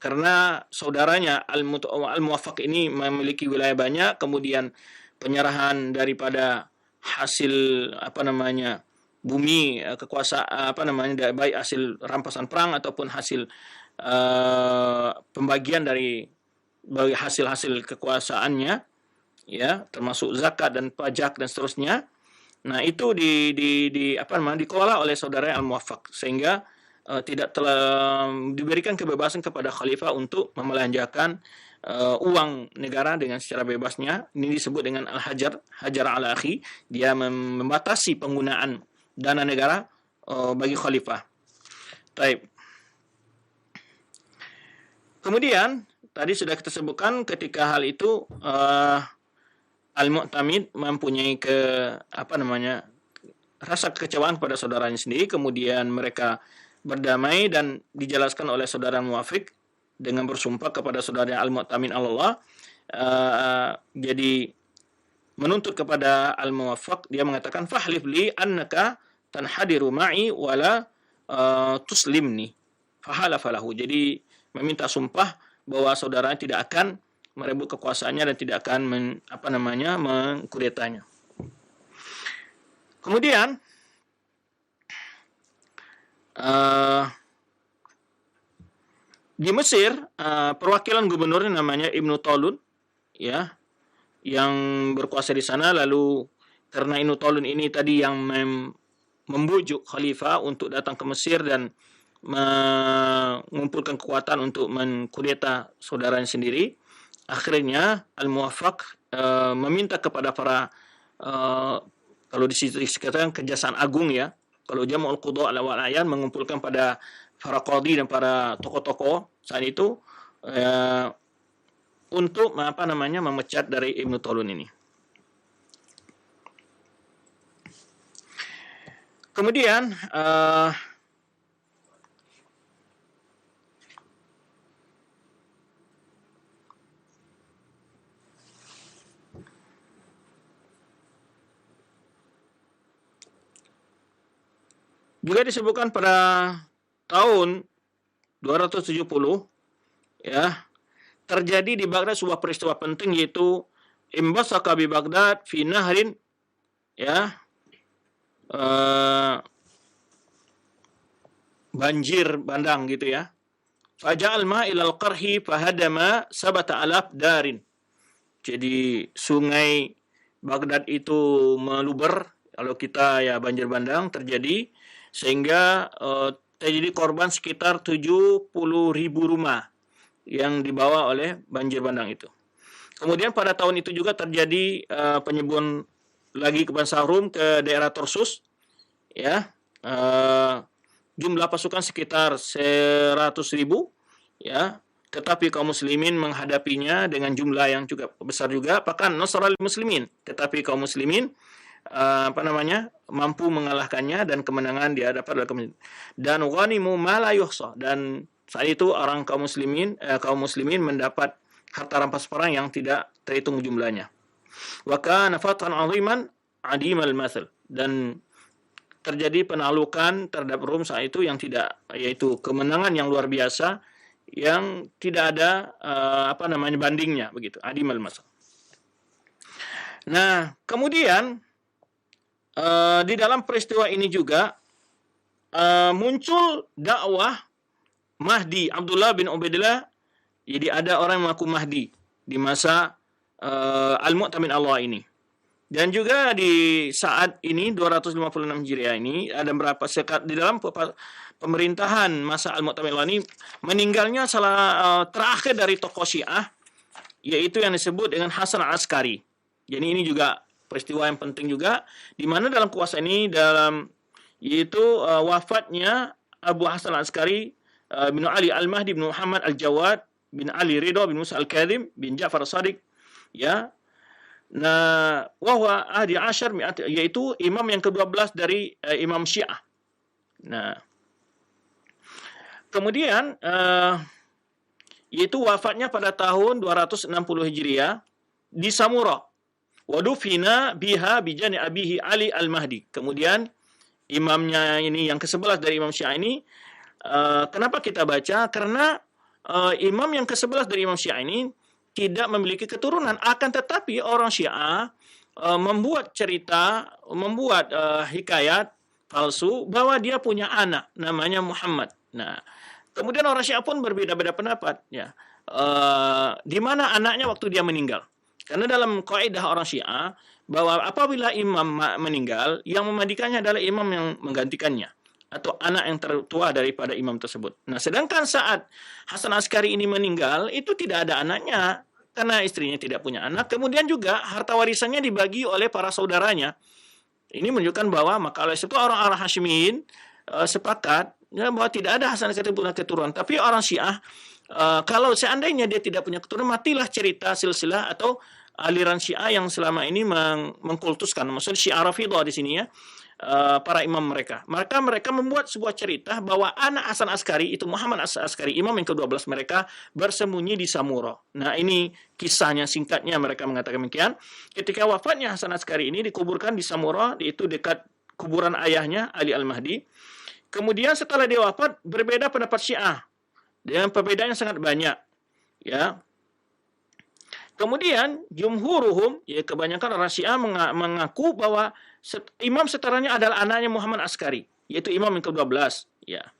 karena saudaranya Al-Muwaffaq ini memiliki wilayah banyak, kemudian penyerahan daripada hasil bumi, kekuasaan baik hasil rampasan perang ataupun hasil pembagian dari hasil-hasil kekuasaannya, ya, termasuk zakat dan pajak dan seterusnya. Nah, itu dikelola oleh saudara Al-Muwaffaq, sehingga tidak telah diberikan kebebasan kepada khalifah untuk membelanjakan uang negara dengan secara bebasnya. Ini disebut dengan Al-Hajar ala akhi. Dia membatasi penggunaan dana negara bagi khalifah. Baik. Kemudian tadi sudah kita sebutkan, ketika hal itu Al-Mu'tamid mempunyai rasa kekecewaan kepada saudaranya sendiri, kemudian mereka berdamai dan dijelaskan oleh saudara Muwafiq dengan bersumpah kepada saudara Al-Mu'tamid Allah. Jadi menuntut kepada Al-Muwaffaq, dia mengatakan fahlif li annaka tanhadiru ma'i wala tuslimni. Fahalafa lahu. Jadi meminta sumpah bahwa saudaranya tidak akan merebut kekuasaannya dan tidak akan mengkudetanya. Kemudian di Mesir, perwakilan gubernurnya namanya Ibnu Talun, ya, yang berkuasa di sana. Lalu karena Ibnu Talun ini tadi yang membujuk khalifah untuk datang ke Mesir dan mengumpulkan kekuatan untuk mengkudeta saudaranya sendiri, akhirnya Al-Muwaffaq meminta kepada para kalau di situ dikatakan Kejaksaan Agung, ya, kalau Jam'ul Qudha wal A'yan, mengumpulkan pada para qadhi dan para tokoh-tokoh saat itu untuk memecat dari Ibnu Talun ini. Kemudian juga disebutkan pada tahun 270, ya, terjadi di Baghdad sebuah peristiwa penting, yaitu imbasaka bi Baghdad fi nahrin, ya, banjir bandang gitu, ya. Faja'al ma ilal qarhi fahadama 7,000 darin. Jadi sungai Baghdad itu meluber, kalau kita ya banjir bandang terjadi, sehingga terjadi korban sekitar 70.000 rumah yang dibawa oleh banjir bandang itu. Kemudian pada tahun itu juga terjadi penyebuhan lagi ke bangsa Rum ke daerah Tarsus, ya, jumlah pasukan sekitar 100.000, ya. Tetapi kaum muslimin menghadapinya dengan jumlah yang juga besar juga, bahkan nasral muslimin. Tetapi kaum muslimin mampu mengalahkannya dan kemenangan dia dapat dan ghanimu ma la yuhsa, dan saat itu kaum muslimin mendapat harta rampas perang yang tidak terhitung jumlahnya. Wa kana fathan 'aziman 'adimal matsal, dan terjadi penaklukan terhadap Rum saat itu yang tidak, yaitu kemenangan yang luar biasa yang tidak ada bandingnya begitu, adimal masal. Nah, kemudian di dalam peristiwa ini juga muncul dakwah Mahdi Abdullah bin Ubaidillah. Jadi ada orang yang mengaku Mahdi di masa Al-Mu'tamin Allah ini. Dan juga di saat ini 256 Hijriah ini ada berapa di dalam pemerintahan masa Al-Mu'tamin Allah ini meninggalnya terakhir dari tokoh Syiah, yaitu yang disebut dengan Hasan Al-Askari. Jadi ini juga peristiwa yang penting juga, di mana dalam kuasa ini yaitu wafatnya Abu Hasan Al-Askari bin Ali Al-Mahdi bin Muhammad Al-Jawad bin Ali Ridha bin Musa Al-Kadhim bin Ja'far As-Sadiq, ya. Nah, wahwa ahdi asyar, yaitu imam yang ke-12 dari imam Syiah. Nah, kemudian yaitu wafatnya pada tahun 260 Hijriah di Samura. Wadufina biha bijani abihi Ali Al-Mahdi. Kemudian imamnya ini yang ke-11 dari imam Syiah ini, kenapa kita baca? Karena imam yang ke-11 dari imam Syiah ini tidak memiliki keturunan, akan tetapi orang Syiah membuat hikayat palsu bahwa dia punya anak namanya Muhammad. Nah, kemudian orang Syiah pun berbeda-beda pendapat, ya. Di mana anaknya waktu dia meninggal? Karena dalam kaidah orang Syiah bahwa apabila imam meninggal, yang memandikannya adalah imam yang menggantikannya atau anak yang tertua daripada imam tersebut. Nah, sedangkan saat Hasan Askari ini meninggal, itu tidak ada anaknya karena istrinya tidak punya anak. Kemudian juga harta warisannya dibagi oleh para saudaranya. Ini menunjukkan bahwa maka oleh itu orang-orang Hashimiyin sepakat ya, bahwa tidak ada Hasan Askari punya keturunan. Tapi orang Syiah, kalau seandainya dia tidak punya keturunan, matilah cerita silsilah atau aliran Syiah yang selama ini mengkultuskan, maksudnya Syiah Rafidhah di sini ya, para imam mereka. Mereka membuat sebuah cerita bahwa anak Hasan Askari itu Muhammad Askari, imam yang ke-12 mereka, bersembunyi di Samura. Nah, ini kisahnya singkatnya, mereka mengatakan demikian. Ketika wafatnya Hasan Askari ini dikuburkan di Samura, itu dekat kuburan ayahnya Ali Al-Mahdi. Kemudian setelah dia wafat, berbeda pendapat Syiah dengan perbedaan yang sangat banyak, ya. Kemudian jumhuruhum, ya kebanyakan orang Syiah mengaku bahwa imam setaranya adalah anaknya Muhammad Askari, yaitu imam yang ke-12, ya.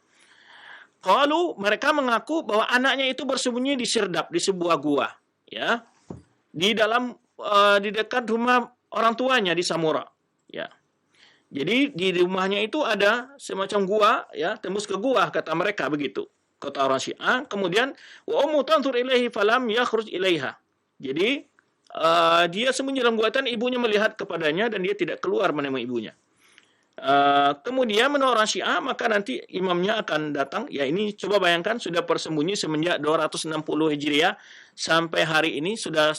Kalau mereka mengaku bahwa anaknya itu bersembunyi di Sirdap, di sebuah gua, ya. Di dekat rumah orang tuanya di Samura, ya. Jadi di rumahnya itu ada semacam gua, ya, tembus ke gua kata mereka begitu. Kata orang Syiah. Kemudian wa ummu tanzur ilaihi falam yakhruj ilaiha. Jadi dia sembunyi dalam gua dan ibunya melihat kepadanya dan dia tidak keluar menemui ibunya. Kemudian menurut orang Syiah maka nanti imamnya akan datang. Ya, ini coba bayangkan sudah bersembunyi semenjak 260 Hijriah sampai hari ini sudah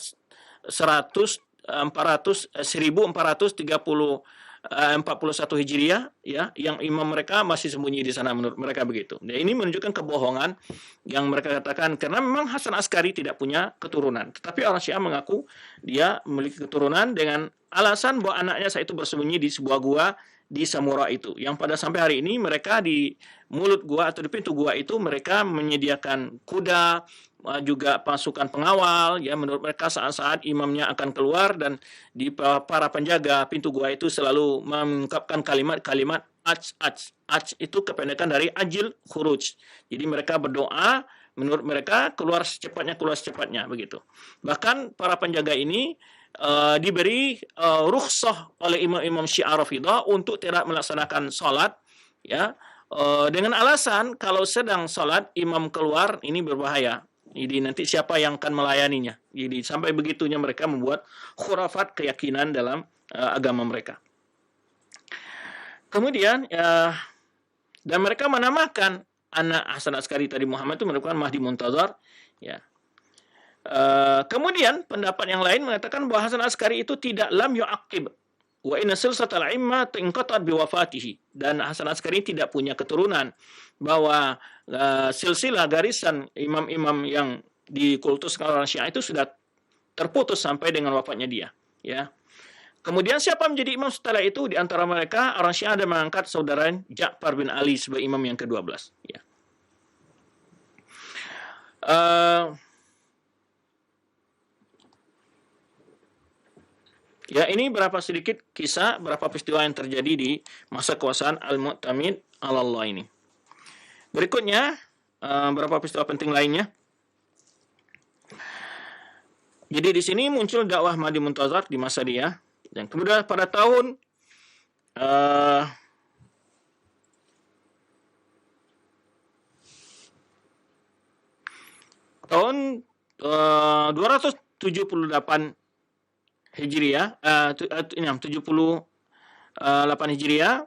1441 Hijriah, ya, yang imam mereka masih sembunyi di sana menurut mereka begitu. Nah, ini menunjukkan kebohongan yang mereka katakan karena memang Hasan Askari tidak punya keturunan, tetapi orang Syiah mengaku dia memiliki keturunan dengan alasan bahwa anaknya saat itu bersembunyi di sebuah gua di Samura itu, yang pada sampai hari ini mereka di mulut gua atau di pintu gua itu mereka menyediakan kuda, juga pasukan pengawal, ya, menurut mereka saat-saat imamnya akan keluar, dan di para penjaga pintu gua itu selalu mengungkapkan kalimat aj itu kependekan dari ajil khuruj. Jadi mereka berdoa, menurut mereka keluar secepatnya begitu. Bahkan para penjaga ini diberi rukhsah oleh imam-imam Syiah Rafidhah untuk tidak melaksanakan sholat, ya, dengan alasan kalau sedang sholat imam keluar ini berbahaya. Jadi nanti siapa yang akan melayaninya. Jadi sampai begitunya mereka membuat khurafat keyakinan dalam agama mereka. Kemudian Dan mereka menamakan anak Hasan Askari tadi Muhammad itu merupakan Mahdi Muntazar, ya. Kemudian pendapat yang lain mengatakan bahwa Hasan Askari itu tidak lam yu'aqib wa inna silsatal imma inqata'at biwafatihi, dan Hasan Askari tidak punya keturunan, bahwa silsilah garisan imam-imam yang dikultuskan orang Syiah itu sudah terputus sampai dengan wafatnya dia, ya. Kemudian siapa menjadi imam setelah itu? Di antara mereka orang Syiah ada mengangkat saudara Ja'far bin Ali sebagai imam yang ke-12, ya. Ya, ini berapa sedikit kisah, berapa peristiwa yang terjadi di masa kekuasaan Al-Mu'tamid Allah ini. Berikutnya, berapa peristiwa penting lainnya. Jadi di sini muncul dakwah Mahdi Muntazar di masa dia. Dan kemudian pada tahun tahun 278 Hijriah, 78 Hijriah,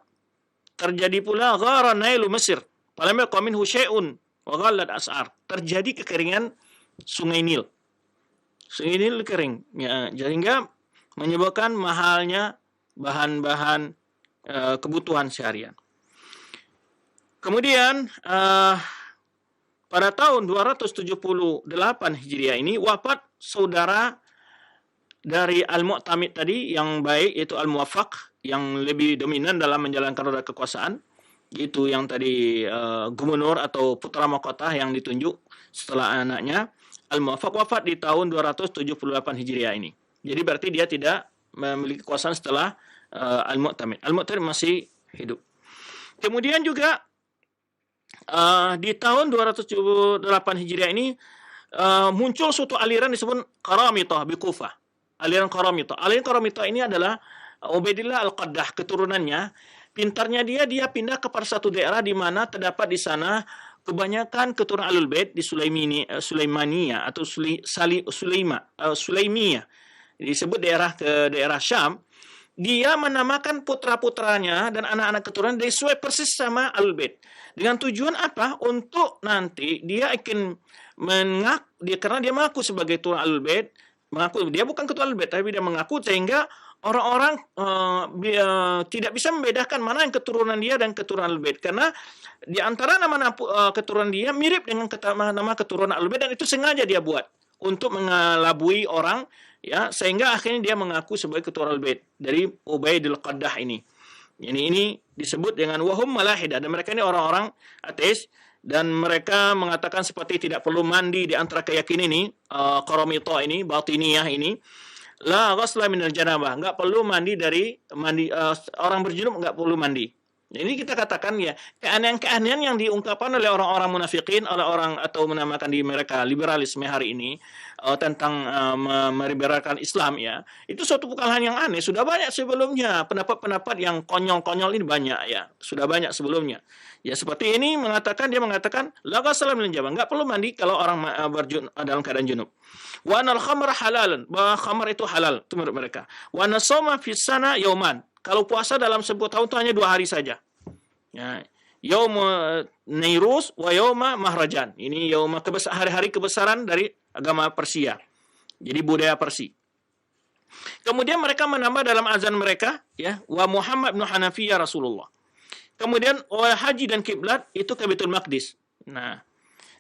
terjadi pula ghara Nailu Mesir. Falam yaqa minhu syai'un wa ghallat as'ar. Terjadi kekeringan Sungai Nil. Sungai Nil kering, ya, sehingga menyebabkan mahalnya bahan-bahan kebutuhan seharian. Kemudian pada tahun 278 Hijriah ini wafat saudara dari Al-Mu'tamid tadi yang baik, yaitu Al-Muwaffaq, yang lebih dominan dalam menjalankan roda kekuasaan, itu yang tadi gubernur atau putra mahkota yang ditunjuk setelah anaknya. Al-Muwaffaq wafat di tahun 278 Hijriah ini. Jadi berarti dia tidak memiliki kekuasaan setelah Al-Mu'tamid. Al-Mu'tamid masih hidup. Kemudian juga di tahun 278 Hijriah ini muncul suatu aliran disebut Qaramitah di Kufah. Aliran Qaramitah. Aliran Qaramitah ini adalah Ubaidillah Al-Qaddah, keturunannya. Pintarnya dia pindah kepada satu daerah di mana terdapat di sana kebanyakan keturunan Ahlul Bait di Sulaimaniyah atau Sulaimiyah. Disebut daerah Syam. Dia menamakan putra-putranya dan anak-anak keturunan sesuai persis sama Ahlul Bait. Dengan tujuan apa? Untuk nanti dia akan karena dia mengaku sebagai keturunan Ahlul Bait, mengaku dia bukan ketua Ahlul Bait, tapi dia mengaku sehingga orang-orang tidak bisa membedakan mana yang keturunan dia dan keturunan Ahlul Bait, karena di antara nama keturunan dia mirip dengan nama keturunan Ahlul Bait, dan itu sengaja dia buat untuk mengelabui orang, ya, sehingga akhirnya dia mengaku sebagai keturunan Ahlul Bait dari Ubaidil Qaddah ini. Ini disebut dengan wahum malahidah, dan mereka ini orang-orang ateis. Dan mereka mengatakan seperti tidak perlu mandi di antara keyakinan ini, Qaramitah ini, Batiniyah ini, la ghusla minal janabah, enggak perlu mandi orang berjunub enggak perlu mandi. Ini kita katakan ya, keanehan-keanehan yang diungkapkan oleh orang-orang munafikin, oleh orang atau menamakan di mereka liberalisme hari ini, tentang meliberalkan Islam, ya. Itu suatu bukan hal yang aneh, sudah banyak sebelumnya. Pendapat-pendapat yang konyol-konyol ini banyak, ya. Sudah banyak sebelumnya. Ya seperti ini dia mengatakan la ghusla minal janabah, enggak perlu mandi kalau orang dalam keadaan junub. Wa anal khamra halalan, bahwa khamr itu halal, itu menurut mereka. Wa nasoma fis sana yauman, kalau puasa dalam sebuah tahun itu hanya 2 hari saja. Ya, Yaum Nairus wa Yauma Mahrajan. Ini hari-hari kebesaran dari agama Persia. Jadi budaya Persia. Kemudian mereka menambah dalam azan mereka, ya, wa Muhammad bin Hanafiyah Rasulullah. Kemudian haji dan kiblat itu ke Baitul Maqdis. Nah,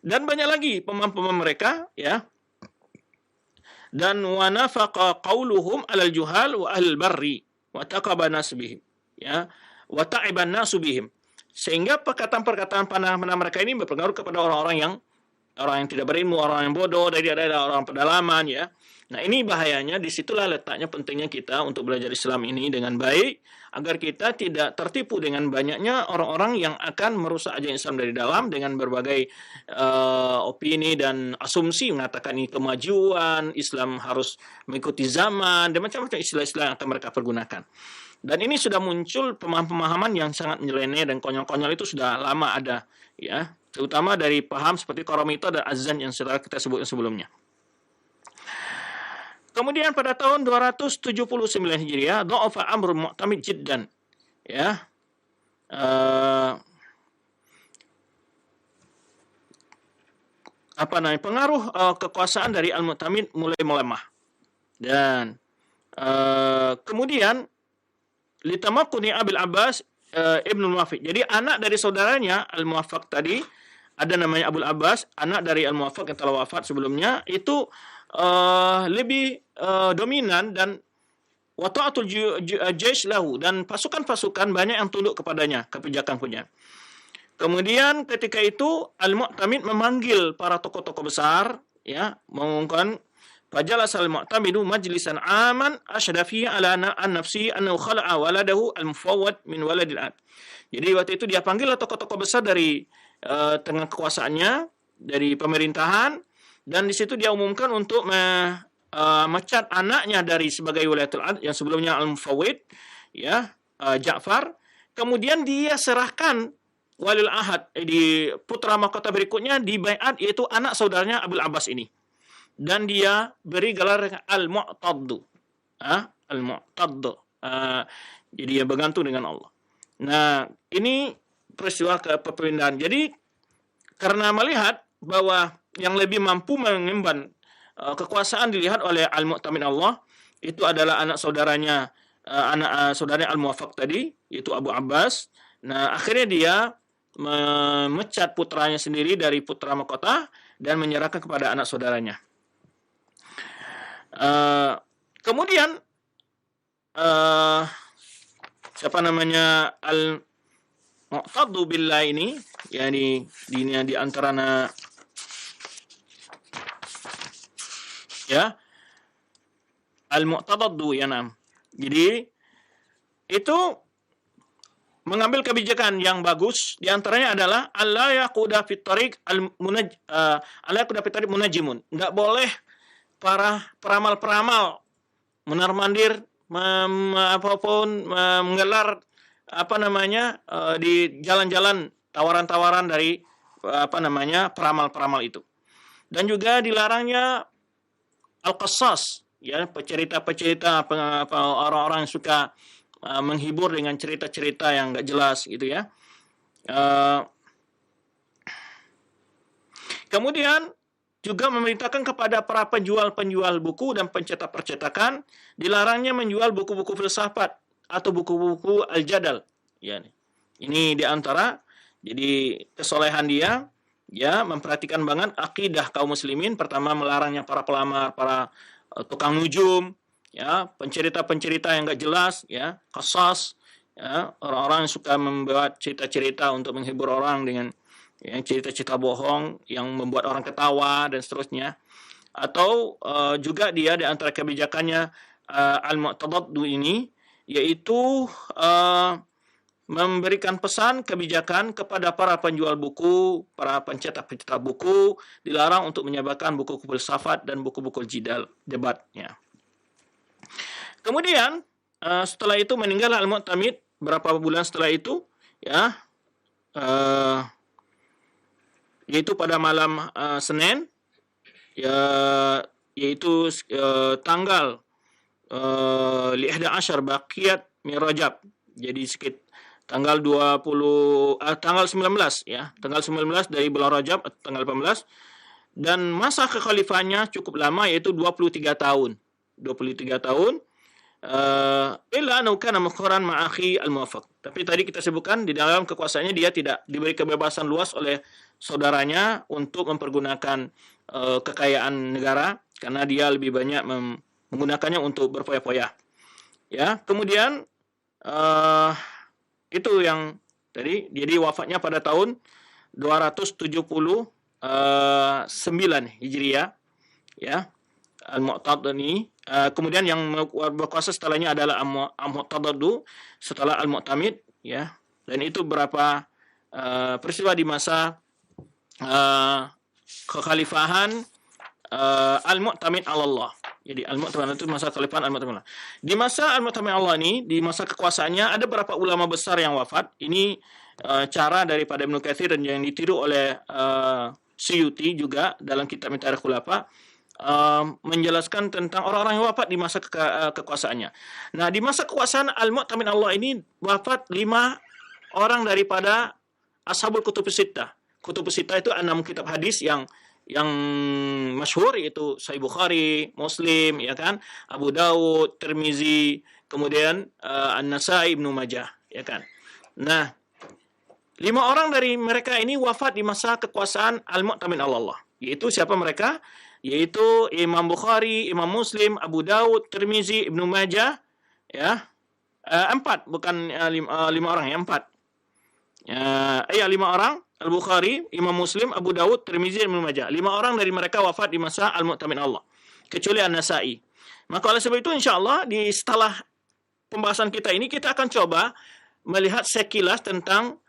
dan banyak lagi pemahaman mereka, ya. Dan wa nafaqa qauluhum alal juhal wa ahlul barri wa taqaba nasbihim, ya, wa ta'iban nasubihim, sehingga perkataan-perkataan pandangan mereka ini berpengaruh kepada orang yang tidak berilmu, orang yang bodoh, dari orang pedalaman, ya. Nah, ini bahayanya, disitulah letaknya pentingnya kita untuk belajar Islam ini dengan baik, agar kita tidak tertipu dengan banyaknya orang-orang yang akan merusak ajaran Islam dari dalam dengan berbagai opini dan asumsi mengatakan ini kemajuan, Islam harus mengikuti zaman, dan macam-macam istilah-istilah yang akan mereka pergunakan. Dan ini sudah muncul pemahaman-pemahaman yang sangat nyeleneh dan konyol-konyol, itu sudah lama ada, ya, terutama dari paham seperti Qaramitah dan Azan yang sudah kita sebutkan sebelumnya. Kemudian pada tahun 279 Hijriah, dha'afa Amr Mu'tamid jiddan, ya. pengaruh kekuasaan dari Al-Mu'tamid mulai melemah. Dan kemudian litamakuni Abil Abbas Ibnu Muwaffaq. Jadi anak dari saudaranya Al-Muwaffaq tadi, ada namanya Abul Abbas, anak dari Al-Muwaffaq yang telah wafat sebelumnya, itu lebih dominan dan wa ta'atul jaysh lahu, dan pasukan-pasukan banyak yang tunduk kepadanya, kebijakan punya. Kemudian ketika itu Al-Mu'tamid memanggil para tokoh-tokoh besar, ya, mengumumkan fajalas al-Mu'tamidu majlisan aman asyhada fihi ala an-nafsi annahu khala'a waladahu al-mufawwad min waladil ab. Jadi waktu itu dia panggil tokoh-tokoh besar dari tengah kekuasaannya, dari pemerintahan, dan di situ dia umumkan untuk mecat anaknya dari sebagai walayatul ad yang sebelumnya al-Mufawwid, ya, Ja'far. Kemudian dia serahkan walil ahad di putra mahkota berikutnya di baiat, yaitu anak saudaranya Abul Abbas ini, dan dia beri gelar al-Mu'taddu, al-Mu'taddu, jadi dia bergantung dengan Allah. Nah, ini peristiwa kepemimpinan. Jadi karena melihat bahwa yang lebih mampu mengemban kekuasaan dilihat oleh Al-Mu'tamid Allah itu adalah anak saudaranya, saudaranya Al-Muwaffaq tadi, yaitu Abu Abbas. Nah, akhirnya dia memecat putranya sendiri dari putra mahkota dan menyerahkan kepada anak saudaranya. Kemudian siapa namanya Al-Mu'taddu billah ini, ya, di antara ya, Al-Mu'taddu, ya, nam. Jadi itu mengambil kebijakan yang bagus, di antaranya adalah alla yaquda fit tariq munajimun. Enggak boleh para peramal-peramal menar-mandir apapun menggelar di jalan-jalan tawaran-tawaran dari peramal-peramal itu. Dan juga dilarangnya al-qassas, ya, pecerita-pecerita, orang-orang yang suka menghibur dengan cerita-cerita yang enggak jelas gitu, ya. Kemudian juga memerintahkan kepada para penjual-penjual buku dan pencetak percetakan dilarangnya menjual buku-buku filsafat atau buku-buku al-jadal. Ya, ini diantara jadi kesolehan dia, ya, memperhatikan banget akidah kaum muslimin. Pertama, melarangnya para pelamar, para tukang nujum, ya, pencerita-pencerita yang enggak jelas, ya, qasas, ya, orang-orang yang suka membuat cerita-cerita untuk menghibur orang dengan cerita-cerita bohong yang membuat orang ketawa dan seterusnya. Atau juga dia di antara kebijakannya Al-Mu'taddu ini, yaitu memberikan pesan kebijakan kepada para penjual buku, para pencetak-pencetak buku, dilarang untuk menyebarkan buku filsafat dan buku-buku jidal, debatnya. Kemudian setelah itu meninggal Al-Mu'tamid berapa bulan setelah itu, ya, yaitu pada malam Senin, ya, yaitu tanggal 11 Baqiyat min Rajab. Jadi tanggal 19, ya, tanggal 19 dari bulan Rajab, tanggal 18, dan masa kekhalifahannya cukup lama, yaitu 23 tahun. 23 tahun. Illa annahu kana mukharan ma'akhi al-Muwaffaq. Tapi tadi kita sebutkan di dalam kekuasaannya dia tidak diberi kebebasan luas oleh saudaranya untuk mempergunakan kekayaan negara, karena dia lebih banyak menggunakannya untuk berfoya-foya. Ya, kemudian itu yang tadi, jadi wafatnya pada tahun 279 Hijriah, ya, Al-Mu'taddu ini. Kemudian yang berkuasa setelahnya adalah Al-Mu'taddu setelah Al-Mu'tamid, ya. Dan itu berapa peristiwa di masa kekhalifahan Al-Mu'tamid Allah. Jadi Al-Mu'tamid itu masa kekhalifahan Al-Mu'tamid Allah. Di masa Al-Mu'tamid Allah ini, di masa kekuasaannya ada beberapa ulama besar yang wafat. Ini cara daripada Ibnu Katsir dan yang ditiru oleh Suyuti juga dalam kitab Tarikh Khulafa, menjelaskan tentang orang-orang yang wafat di masa kekuasaannya. Nah, di masa kekuasaan Al-Mu'tamid Allah ini wafat 5 orang daripada Ashabul Kutubus Sittah. Kutubus Sittah itu 6 kitab hadis yang yang masyhur yaitu Sahih Bukhari, Muslim, ya kan, Abu Dawud, Tirmizi, kemudian An-Nasai, Ibnu Majah, ya kan. Nah, 5 orang dari mereka ini wafat di masa kekuasaan Al-Mu'tamin Allah. Yaitu siapa mereka? Yaitu Imam Bukhari, Imam Muslim, Abu Dawud, Tirmizi, Ibnu Majah, ya. 4, bukan 5 orang, ya 4. Ya 5 orang, Al-Bukhari, Imam Muslim, Abu Dawud, Tirmizi, Ibnu Majah. 5 orang dari mereka wafat di masa Al-Mu'tamin Allah. Kecuali An-Nasai. Maka oleh sebab itu insyaAllah setelah pembahasan kita ini kita akan coba melihat sekilas tentang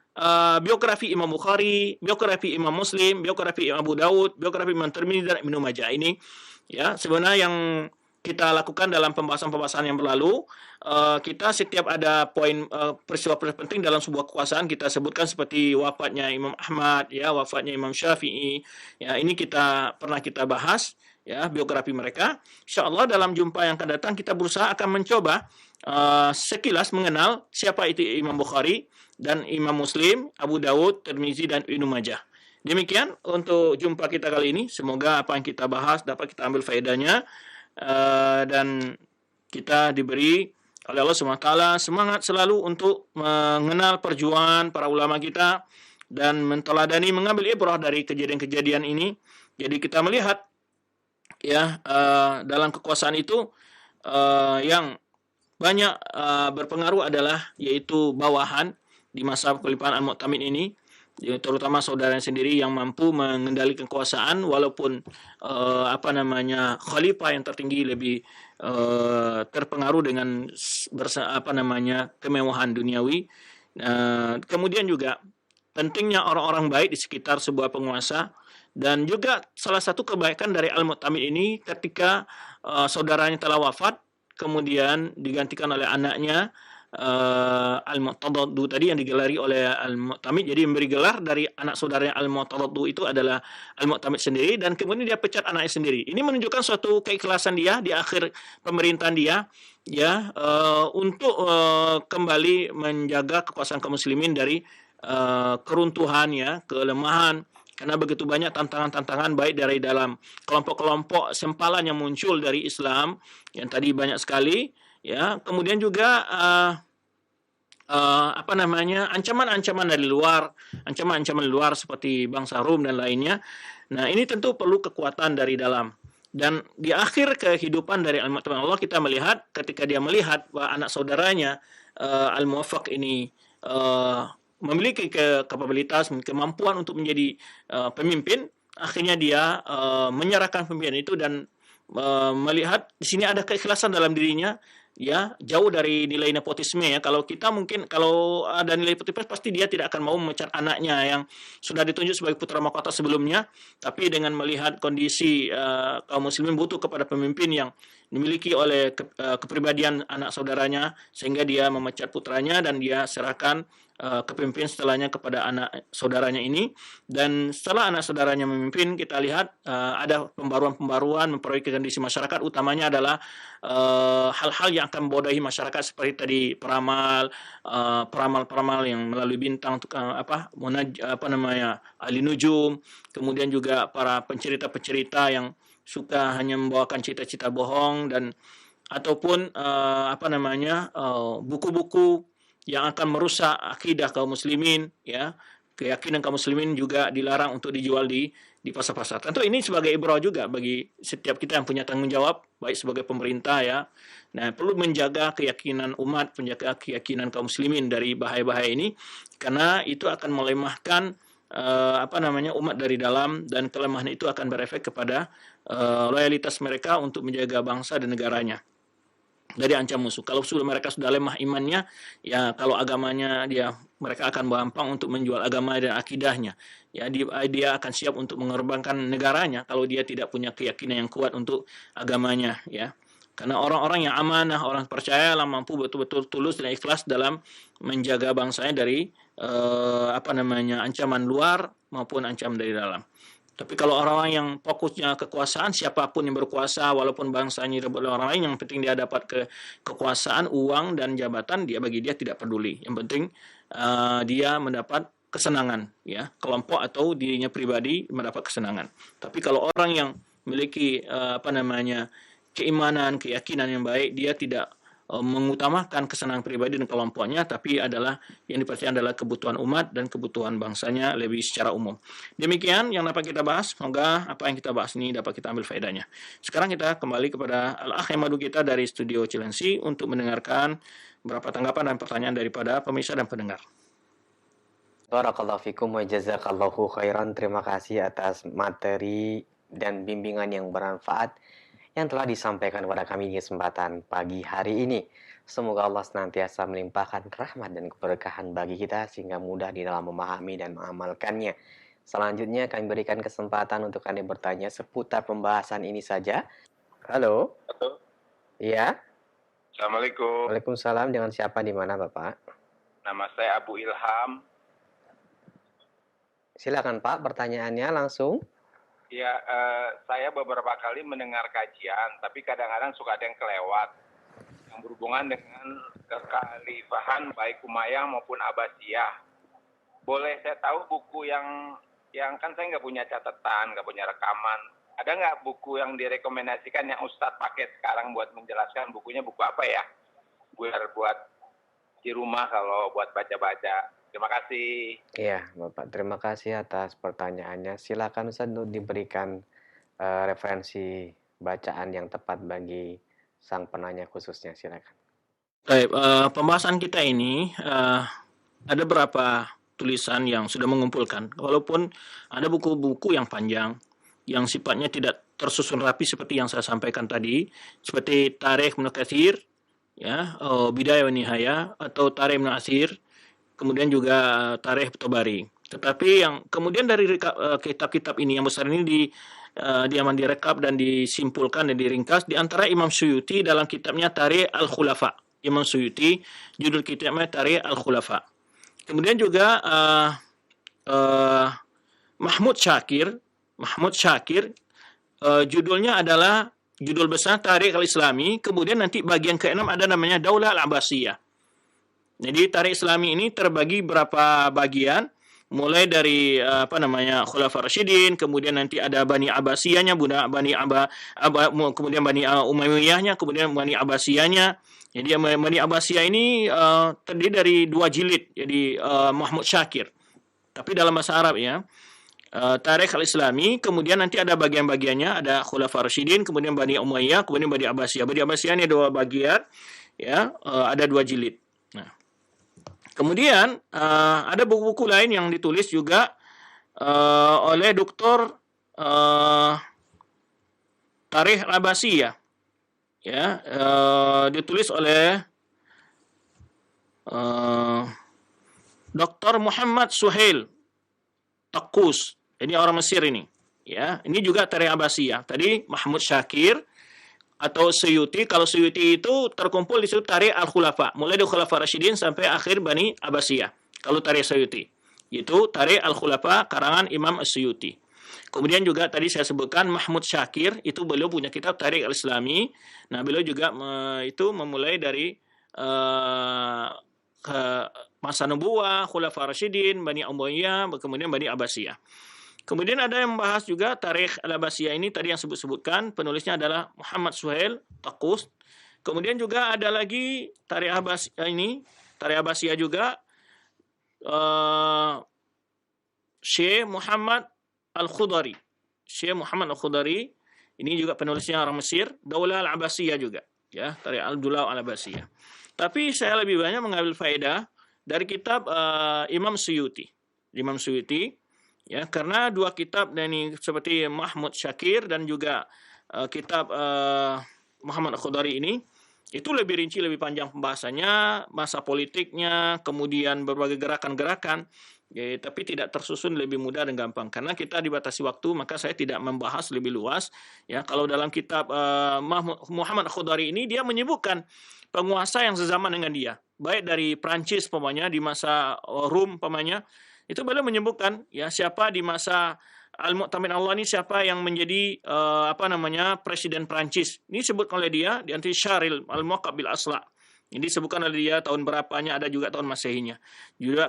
biografi Imam Bukhari, biografi Imam Muslim, biografi Abu Dawud, biografi Imam Tirmidzi dan Ibnu Majah. Ini ya sebenarnya yang kita lakukan dalam pembahasan-pembahasan yang berlalu. Kita setiap ada poin peristiwa penting dalam sebuah kekuasaan kita sebutkan seperti wafatnya Imam Ahmad, ya, wafatnya Imam Syafi'i. Ya, ini pernah kita bahas, ya, biografi mereka. Insyaallah dalam jumpa yang akan datang kita berusaha akan mencoba sekilas mengenal siapa itu Imam Bukhari dan Imam Muslim, Abu Dawud, Tirmizi dan Ibnu Majah. Demikian untuk jumpa kita kali ini. Semoga apa yang kita bahas dapat kita ambil faedahnya dan kita diberi oleh Allah SWT semangat selalu untuk mengenal perjuangan para ulama kita dan menteladani, mengambil ibrah dari kejadian-kejadian ini. Jadi kita melihat ya dalam kekuasaan itu yang banyak berpengaruh adalah yaitu bawahan di masa kekhalifahan Al-Mu'tamin ini, terutama saudaranya sendiri yang mampu mengendalikan kekuasaan walaupun khalifah yang tertinggi lebih terpengaruh dengan kemewahan duniawi. Kemudian juga pentingnya orang-orang baik di sekitar sebuah penguasa, dan juga salah satu kebaikan dari Al-Mu'tamin ini ketika saudaranya telah wafat kemudian digantikan oleh anaknya Al-Mu'tadadu tadi yang digelari oleh Al-Mu'tamid. Jadi memberi gelar dari anak saudaranya Al-Mu'tadadu itu adalah Al-Mu'tamid sendiri, dan kemudian dia pecat anaknya sendiri. Ini menunjukkan suatu keikhlasan dia di akhir pemerintahan dia, ya, untuk kembali menjaga kekuasaan kaum muslimin dari keruntuhan, ya, kelemahan, karena begitu banyak tantangan-tantangan baik dari dalam kelompok-kelompok sempalan yang muncul dari Islam yang tadi banyak sekali, ya. Kemudian juga ancaman-ancaman dari luar, ancaman-ancaman luar seperti bangsa Rum dan lainnya. Nah, ini tentu perlu kekuatan dari dalam. Dan di akhir kehidupan dari Al-Mu'tamin Allah kita melihat ketika dia melihat bahwa anak saudaranya Al-Muwaffaq ini memiliki kapabilitas, kemampuan untuk menjadi pemimpin, akhirnya dia menyerahkan pemimpinan itu dan melihat di sini ada keikhlasan dalam dirinya, ya, jauh dari nilai nepotisme, ya. Kalau kita mungkin kalau ada nilai nepotisme pasti dia tidak akan mau memecat anaknya yang sudah ditunjuk sebagai putra mahkota sebelumnya, tapi dengan melihat kondisi kaum muslimin butuh kepada pemimpin yang dimiliki oleh kepribadian anak saudaranya, sehingga dia memecat putranya dan dia serahkan kepemimpin setelahnya kepada anak saudaranya ini. Dan setelah anak saudaranya memimpin, kita lihat ada pembaruan-pembaruan memperbaiki kondisi masyarakat, utamanya adalah hal-hal yang akan membodohi masyarakat seperti tadi peramal-peramal yang melalui bintang, ahli nujum, kemudian juga para pencerita-pencerita yang suka hanya membawakan cita-cita bohong, dan ataupun buku-buku yang akan merusak akidah kaum muslimin, ya. Keyakinan kaum muslimin juga dilarang untuk dijual di pasar-pasar. Tentu ini sebagai ibrah juga bagi setiap kita yang punya tanggung jawab, baik sebagai pemerintah, ya. Nah, perlu menjaga keyakinan umat, menjaga keyakinan kaum muslimin dari bahaya-bahaya ini, karena itu akan melemahkan umat dari dalam, dan kelemahan itu akan berefek kepada loyalitas mereka untuk menjaga bangsa dan negaranya dari ancam musuh. Kalau mereka sudah lemah imannya, ya, kalau agamanya mereka akan gampang untuk menjual agama dan akidahnya. Ya, dia akan siap untuk mengorbankan negaranya kalau dia tidak punya keyakinan yang kuat untuk agamanya, ya. Karena orang-orang yang amanah, orang percaya, mampu betul-betul tulus dan ikhlas dalam menjaga bangsanya dari ancaman luar maupun ancaman dari dalam. Tapi kalau orang-orang yang fokusnya kekuasaan, siapapun yang berkuasa, walaupun bangsanya direbut oleh orang lain, yang penting dia dapat kekuasaan, uang, dan jabatan, bagi dia tidak peduli. Yang penting dia mendapat kesenangan, ya, kelompok atau dirinya pribadi mendapat kesenangan. Tapi kalau orang yang memiliki keimanan, keyakinan yang baik, dia tidak mengutamakan kesenangan pribadi dan kelompoknya, tapi adalah yang dipercaya adalah kebutuhan umat dan kebutuhan bangsanya lebih secara umum. Demikian yang dapat kita bahas. Semoga apa yang kita bahas ini dapat kita ambil faedahnya. Sekarang kita kembali kepada Al-Akh yang madu kita dari studio Cilengsi untuk mendengarkan beberapa tanggapan dan pertanyaan daripada pemirsa dan pendengar. Barakallahu fikum wa jazakallahu khairan. Terima kasih atas materi dan bimbingan yang bermanfaat yang telah disampaikan kepada kami di kesempatan pagi hari ini. Semoga Allah senantiasa melimpahkan rahmat dan keberkahan bagi kita sehingga mudah di dalam memahami dan mengamalkannya. Selanjutnya kami berikan kesempatan untuk Anda bertanya seputar pembahasan ini saja. Halo? Halo. Iya? Assalamualaikum. Waalaikumsalam. Dengan siapa di mana, Bapak? Nama saya Abu Ilham. Silakan, Pak, pertanyaannya langsung. Ya, saya beberapa kali mendengar kajian, tapi kadang-kadang suka ada yang kelewat yang berhubungan dengan kekhalifahan baik Umayyah maupun Abbasiyah. Boleh saya tahu buku yang kan saya nggak punya catatan, nggak punya rekaman. Ada nggak buku yang direkomendasikan yang Ustadz pakai sekarang buat menjelaskan bukunya buku apa ya? Biar buat di rumah kalau buat baca-baca. Terima kasih. Iya, Bapak. Terima kasih atas pertanyaannya. Silakan Ustaz untuk diberikan referensi bacaan yang tepat bagi sang penanya khususnya. Silakan. Baik, pembahasan kita ini ada beberapa tulisan yang sudah mengumpulkan. Walaupun ada buku-buku yang panjang, yang sifatnya tidak tersusun rapi seperti yang saya sampaikan tadi, seperti Tarikh Ibnu Katsir, ya, Bidayah wa Nihayah, atau Tarikh Ibnu Atsir, kemudian juga Tarikh Tabari. Tetapi yang kemudian dari kitab-kitab ini yang besar ini direkap dan disimpulkan dan diringkas di antara Imam Suyuti dalam kitabnya Tarikh Al-Khulafa. Imam Suyuti judul kitabnya Tarikh Al-Khulafa. Kemudian juga Mahmud Syakir judulnya adalah judul besar Tarikh Al-Islami, kemudian nanti bagian ke-6 ada namanya Daulah Al-Abbasiyah. Jadi Tarikh Islami ini terbagi berapa bagian, mulai dari Khulafaur Rasyidin, kemudian nanti ada Bani Abbasiyahnya, kemudian Bani Umayyahnya, kemudian Bani Abbasiyahnya. Jadi Bani Abbasiyah ini terdiri dari 2 jilid, jadi Mahmud Syakir. Tapi dalam bahasa Arab ya. Tarikh Al-Islami, kemudian nanti ada bagian-bagiannya, ada Khulafaur Rasyidin, kemudian Bani Umayyah, kemudian Bani Abbasiyah. Bani Abbasiyah ini 2 bagian, ya, ada 2 jilid. Nah, kemudian ada buku-buku lain yang ditulis juga oleh Dr. Tarikh Al-Abbasiyah, ya, ditulis oleh Dr. Muhammad Suhail Taqus. Ini orang Mesir ini, ya. Ini juga Tarikh Abbasiyah. Tadi Mahmud Syakir atau Suyuti. Kalau Suyuti itu terkumpul di situ Tarikh Al-Khulafa, mulai dari Khulafaur Rasyidin sampai akhir Bani Abbasiyah. Kalau Tarikh Suyuti itu Tarikh Al-Khulafa karangan Imam As-Suyuti. Kemudian juga tadi saya sebutkan Mahmud Syakir, itu beliau punya kitab Tarikh Al-Islami. Nah, beliau juga itu memulai dari ke masa nubuwah, Khulafaur Rasyidin, Bani Umayyah, kemudian Bani Abbasiyah. Kemudian ada yang membahas juga Tarikh Al-Abbasiyah ini, tadi yang sebutkan, penulisnya adalah Muhammad Suhail Taqus. Kemudian juga ada lagi Tarikh Abbasiyah ini, Tarikh Abbasiyah juga, Syekh Muhammad Al-Khudari. Syekh Muhammad Al-Khudari, ini juga penulisnya orang Mesir, Daulah Al-Abbasiyah juga, ya, Tarikh Al-Daulah Al-Abbasiyah. Tapi saya lebih banyak mengambil faedah dari kitab Imam Suyuti. Imam Suyuti, ya, karena 2 kitab ini seperti Mahmud Syakir dan juga kitab Muhammad Al-Khudari ini itu lebih rinci, lebih panjang pembahasannya, masa politiknya, kemudian berbagai gerakan-gerakan, ya, tapi tidak tersusun, lebih mudah dan gampang. Karena kita dibatasi waktu, maka saya tidak membahas lebih luas. Ya, kalau dalam kitab Muhammad Al-Khudari ini dia menyebutkan penguasa yang sezaman dengan dia, baik dari Prancis pemanya di masa Rum pemanya. Itu beliau menyebutkan, ya, siapa di masa Al-Mu'tamin Allah ini siapa yang menjadi presiden Prancis. Ini disebutkan oleh dia di anti Syaril Al-Muwaqqab bil Asla. Ini disebutkan oleh dia tahun berapanya, ada juga tahun Masehinya. Juga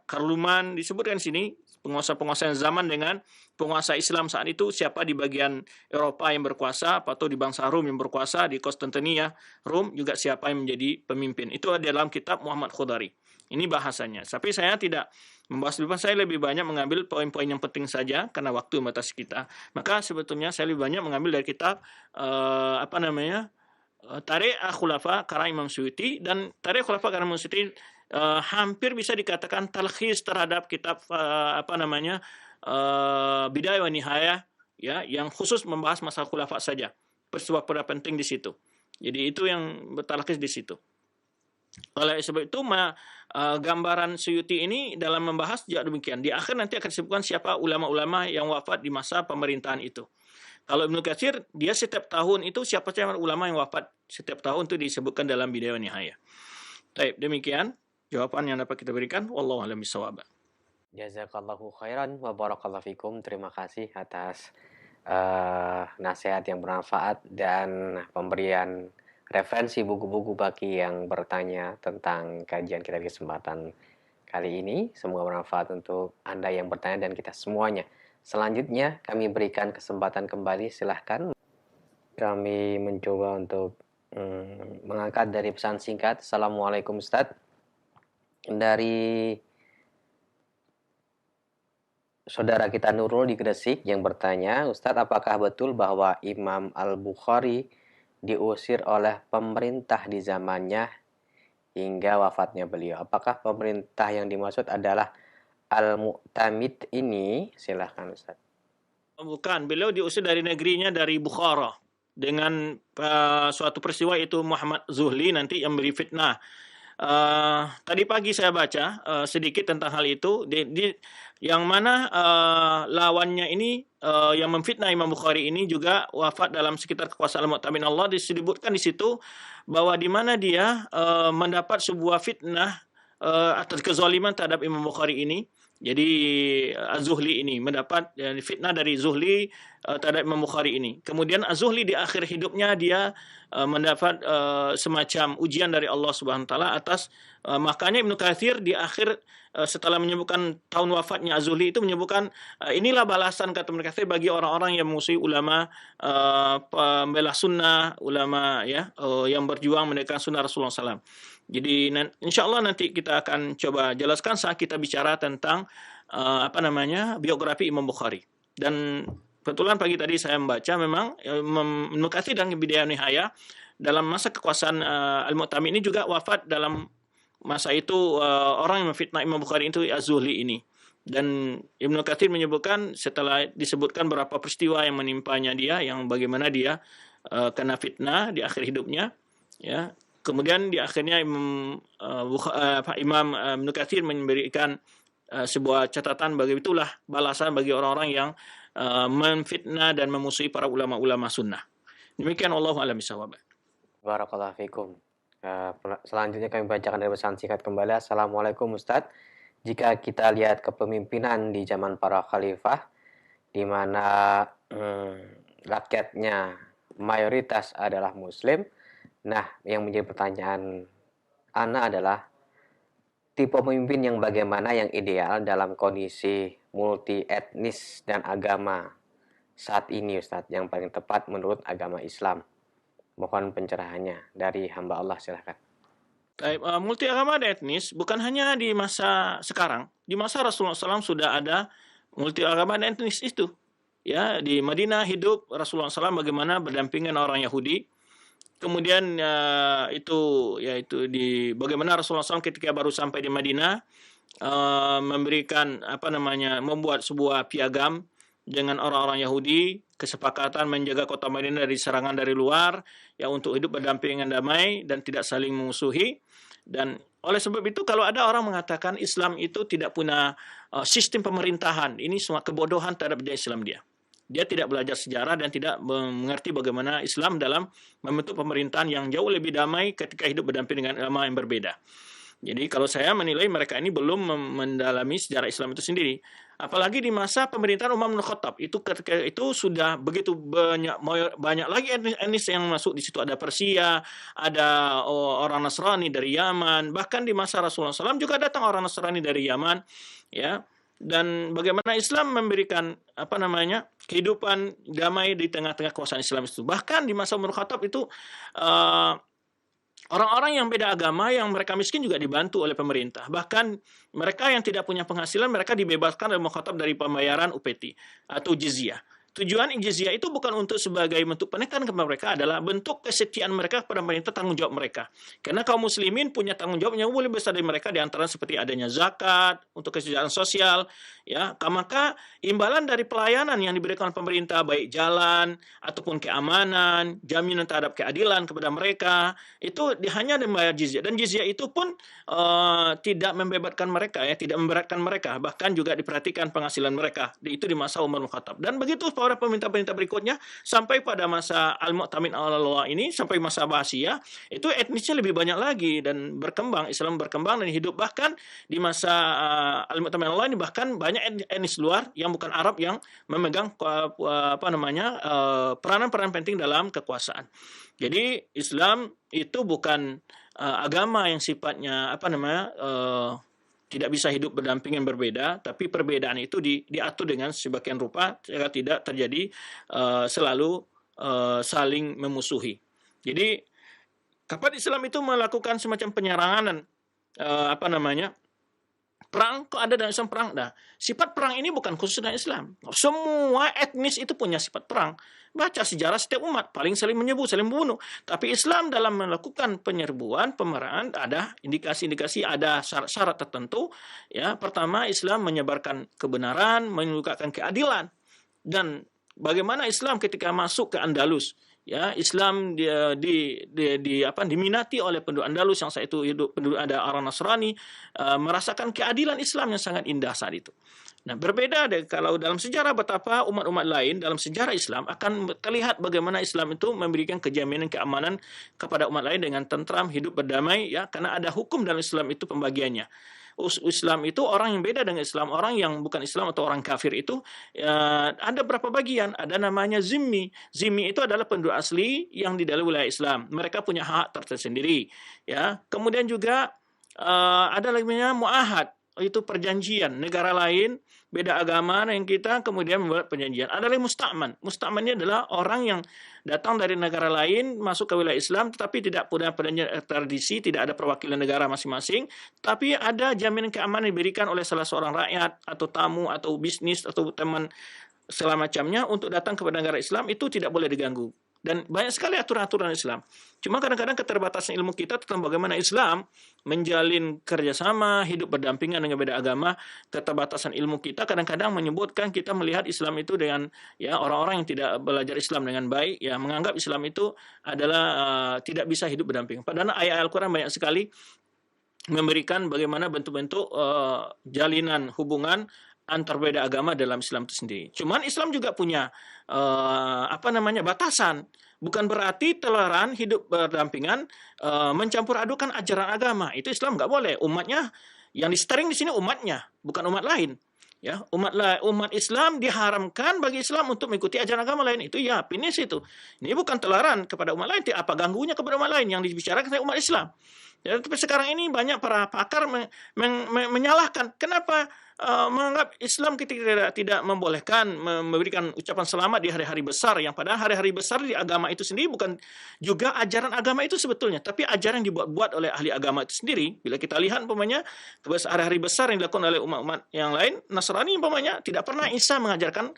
Karluman disebutkan sini, penguasa-penguasa yang zaman dengan penguasa Islam saat itu, siapa di bagian Eropa yang berkuasa, atau di bangsa Rom yang berkuasa, di Konstantinia, Rom, juga siapa yang menjadi pemimpin. Itu ada dalam kitab Muhammad Khudari. Ini bahasanya. Tapi saya tidak membahas lebih banyak, saya lebih banyak mengambil poin-poin yang penting saja, karena waktu membatasi kita. Maka sebetulnya saya lebih banyak mengambil dari kitab, Tarikh Khulafa karya Imam Suyuti, dan Tarikh Khulafa karya Imam Suyuti hampir bisa dikatakan talkhis terhadap kitab Bidayah wa Nihayah, ya, yang khusus membahas masalah khulafa saja, peristiwa penting di situ. Jadi itu yang bertalkhis di situ. Oleh sebab itu gambaran Suyuti ini dalam membahas juga demikian. Di akhir nanti akan disebutkan siapa ulama-ulama yang wafat di masa pemerintahan itu. Kalau Ibnu Katsir, dia setiap tahun itu siapa ulama yang wafat setiap tahun itu disebutkan dalam Bidayah wa Nihayah. Baik, demikian jawaban yang dapat kita berikan. Wallahu a'lam bishawab. Jazakallahu khairan wa barakallahu fikum. Terima kasih atas nasihat yang bermanfaat dan pemberian referensi buku-buku bagi yang bertanya tentang kajian kita di kesempatan kali ini. Semoga bermanfaat untuk Anda yang bertanya dan kita semuanya. Selanjutnya kami berikan kesempatan kembali, silahkan. Kami mencoba untuk mengangkat dari pesan singkat. Assalamualaikum Ustadz. Dari saudara kita Nurul di Gresik yang bertanya, Ustadz, apakah betul bahwa Imam Al-Bukhari diusir oleh pemerintah di zamannya hingga wafatnya beliau? Apakah pemerintah yang dimaksud adalah Al-Mu'tamid ini? Silahkan Ustadz. Bukan, beliau diusir dari negerinya, dari Bukhara, dengan suatu peristiwa, itu Muhammad Zuhli nanti yang beri fitnah. Tadi pagi saya baca sedikit tentang hal itu, yang mana lawannya ini yang memfitnah Imam Bukhari ini juga wafat dalam sekitar kekuasaan Al-Mu'tamin Allah. Disebutkan di situ bahwa di mana dia mendapat sebuah fitnah atas kezaliman terhadap Imam Bukhari ini. Jadi Az-Zuhli ini mendapat fitnah dari Zuhli terhadap Imam Bukhari ini. Kemudian Az-Zuhli di akhir hidupnya dia mendapat semacam ujian dari Allah Subhanahu wa taala atas makanya Ibnu Katsir di akhir setelah menyebutkan tahun wafatnya Az-Zuhli itu menyebutkan inilah balasan, kata Ibnu Katsir, bagi orang-orang yang memusuhi ulama pembela sunnah, ulama yang berjuang mendekatkan sunnah Rasulullah SAW. Jadi insya Allah nanti kita akan coba jelaskan saat kita bicara tentang biografi Imam Bukhari. Dan kebetulan pagi tadi saya membaca memang Ibnu Katsir dan Bidayah Nihayah dalam masa kekuasaan Al-Mu'tamid ini juga wafat dalam masa itu orang yang memfitnah Imam Bukhari itu Az-Zuhli ini. Dan Ibnu Katsir menyebutkan setelah disebutkan beberapa peristiwa yang menimpanya dia, yang bagaimana dia kena fitnah di akhir hidupnya, ya. Kemudian di akhirnya Imam Ibnu Katsir memberikan sebuah catatan bagi itulah balasan bagi orang-orang yang memfitnah dan memusuhi para ulama-ulama sunnah. Demikian, wallahu a'lam bishawab. Barakallahu fikum. Selanjutnya kami bacakan dari pesan singkat kembali. Assalamualaikum Ustadz. Jika kita lihat kepemimpinan di zaman para khalifah, di mana rakyatnya mayoritas adalah Muslim. Nah, yang menjadi pertanyaan Ana adalah tipe pemimpin yang bagaimana yang ideal dalam kondisi multi etnis dan agama saat ini Ustadz, yang paling tepat menurut agama Islam. Mohon pencerahannya dari hamba Allah, silahkan. Multi agama dan etnis bukan hanya di masa sekarang. Di masa Rasulullah SAW sudah ada multi agama dan etnis itu. Ya, di Madinah hidup Rasulullah SAW bagaimana berdampingan orang Yahudi. Kemudian yaitu di bagaimana Rasulullah SAW ketika baru sampai di Madinah memberikan membuat sebuah piagam dengan orang-orang Yahudi, kesepakatan menjaga kota Madinah dari serangan dari luar, ya, untuk hidup berdampingan damai dan tidak saling memusuhi. Dan oleh sebab itu kalau ada orang mengatakan Islam itu tidak punya sistem pemerintahan, ini semua kebodohan terhadap Islam dia. Dia tidak belajar sejarah dan tidak mengerti bagaimana Islam dalam membentuk pemerintahan yang jauh lebih damai ketika hidup berdampingan agama yang berbeda. Jadi kalau saya menilai mereka ini belum mendalami sejarah Islam itu sendiri. Apalagi di masa pemerintahan Umar bin Khattab itu ketika itu sudah begitu banyak lagi etnis yang masuk di situ, ada Persia, ada orang Nasrani dari Yaman, bahkan di masa Rasulullah SAW juga datang orang Nasrani dari Yaman, ya. Dan bagaimana Islam memberikan kehidupan damai di tengah-tengah kekuasaan Islam itu. Bahkan di masa Umar bin Khattab itu uh, orang-orang yang beda agama, yang mereka miskin juga dibantu oleh pemerintah. Bahkan mereka yang tidak punya penghasilan, mereka dibebaskan oleh Mukhtab dari pembayaran UPT atau jizyah. Tujuan jizyah itu bukan untuk sebagai bentuk penekanan kepada mereka, adalah bentuk kesetiaan mereka kepada pemerintah, tanggung jawab mereka. Karena kaum muslimin punya tanggung jawab yang lebih besar dari mereka, di antara seperti adanya zakat untuk kesejahteraan sosial, ya. Maka imbalan dari pelayanan yang diberikan oleh pemerintah, baik jalan ataupun keamanan, jaminan terhadap keadilan kepada mereka, itu hanya membayar jizyah. Dan jizyah itu pun tidak membebatkan mereka, ya, tidak memberatkan mereka, bahkan juga diperhatikan penghasilan mereka. Itu di masa Umar bin Khattab. Dan begitu para pemerintah-pemerintah berikutnya sampai pada masa Al-Mu'tamin al-Lawa ini, sampai masa Abbasiyah, itu etnisnya lebih banyak lagi dan berkembang, Islam berkembang dan hidup. Bahkan di masa Al-Mu'tamin al-Lawa ini bahkan banyak etnis luar yang bukan Arab yang memegang peranan-peranan penting dalam kekuasaan. Jadi Islam itu bukan agama yang sifatnya tidak bisa hidup berdampingan berbeda, tapi perbedaan itu diatur dengan sebagian rupa agar tidak terjadi selalu saling memusuhi. Jadi kapan Islam itu melakukan semacam penyerangan perang, kok ada dalam Islam perang? Nah, sifat perang ini bukan khusus dalam Islam. Semua etnis itu punya sifat perang. Baca sejarah setiap umat, paling saling menyerbu, saling membunuh. Tapi Islam dalam melakukan penyerbuan, pemerangan, ada indikasi-indikasi, ada syarat-syarat tertentu. Ya, pertama, Islam menyebarkan kebenaran, menegakkan keadilan. Dan bagaimana Islam ketika masuk ke Andalus? Ya, Islam diminati oleh penduduk Andalus yang saat itu penduduk ada orang Nasrani, merasakan keadilan Islam yang sangat indah saat itu. Nah, berbeda kalau dalam sejarah betapa umat-umat lain dalam sejarah Islam akan terlihat bagaimana Islam itu memberikan kejaminan keamanan kepada umat lain dengan tentram, hidup berdamai, ya, karena ada hukum dalam Islam itu pembagiannya. Islam itu orang yang beda dengan Islam, orang yang bukan Islam atau orang kafir itu ada berapa bagian. Ada namanya zimmi. Zimmi itu adalah penduduk asli yang di dalam wilayah Islam. Mereka punya hak tersendiri. Ya, kemudian juga ada namanya muahad. Itu perjanjian negara lain beda agama yang kita kemudian membuat perjanjian. Ada lagi musta'man. Musta'man ini adalah orang yang datang dari negara lain masuk ke wilayah Islam tetapi tidak punya perjanjian tradisi, tidak ada perwakilan negara masing-masing, tapi ada jaminan keamanan diberikan oleh salah seorang rakyat atau tamu atau bisnis atau teman segala macamnya untuk datang kepada negara Islam, itu tidak boleh diganggu. Dan banyak sekali aturan-aturan Islam. Cuma kadang-kadang keterbatasan ilmu kita tentang bagaimana Islam menjalin kerjasama, hidup berdampingan dengan beda agama. Keterbatasan ilmu kita kadang-kadang menyebutkan kita melihat Islam itu dengan, ya, orang-orang yang tidak belajar Islam dengan baik, ya, menganggap Islam itu adalah tidak bisa hidup berdampingan. Padahal ayat Al-Quran banyak sekali memberikan bagaimana bentuk-bentuk jalinan hubungan antar beda agama dalam Islam itu sendiri. Cuman Islam juga punya batasan. Bukan berarti toleran hidup berdampingan mencampur adukan ajaran agama. Itu Islam nggak boleh. Umatnya yang di-steering di sini umatnya, bukan umat lain. Ya, umat Islam diharamkan bagi Islam untuk mengikuti ajaran agama lain. Itu ya, finish itu. Ini bukan toleran kepada umat lain. Apa ganggunya kepada umat lain yang dibicarakan oleh umat Islam. Ya, tapi sekarang ini banyak para pakar menyalahkan. Kenapa menganggap Islam ketika tidak membolehkan memberikan ucapan selamat di hari-hari besar, yang padahal hari-hari besar di agama itu sendiri bukan juga ajaran agama itu sebetulnya, tapi ajaran yang dibuat-buat oleh ahli agama itu sendiri. Bila kita lihat umpamanya hari-hari besar yang dilakukan oleh umat-umat yang lain, Nasrani umpamanya, tidak pernah Isa mengajarkan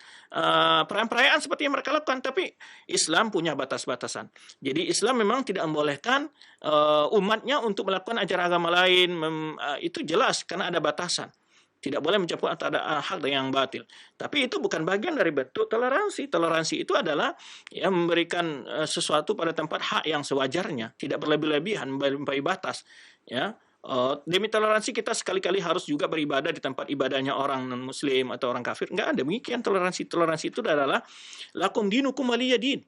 perayaan-perayaan seperti yang mereka lakukan, tapi Islam punya batas-batasan. Jadi Islam memang tidak membolehkan umatnya untuk melakukan ajaran agama lain, itu jelas karena ada batasan. Tidak boleh mencampur antara hak dengan yang batil. Tapi itu bukan bagian dari bentuk toleransi. Toleransi itu adalah ya, memberikan sesuatu pada tempat hak yang sewajarnya, tidak berlebih-lebihan, melampaui batas. Ya, demi toleransi kita sekali-kali harus juga beribadah di tempat ibadahnya orang non-muslim atau orang kafir. Enggak ada demikian toleransi. Toleransi itu adalah lakum dinukum waliyadin.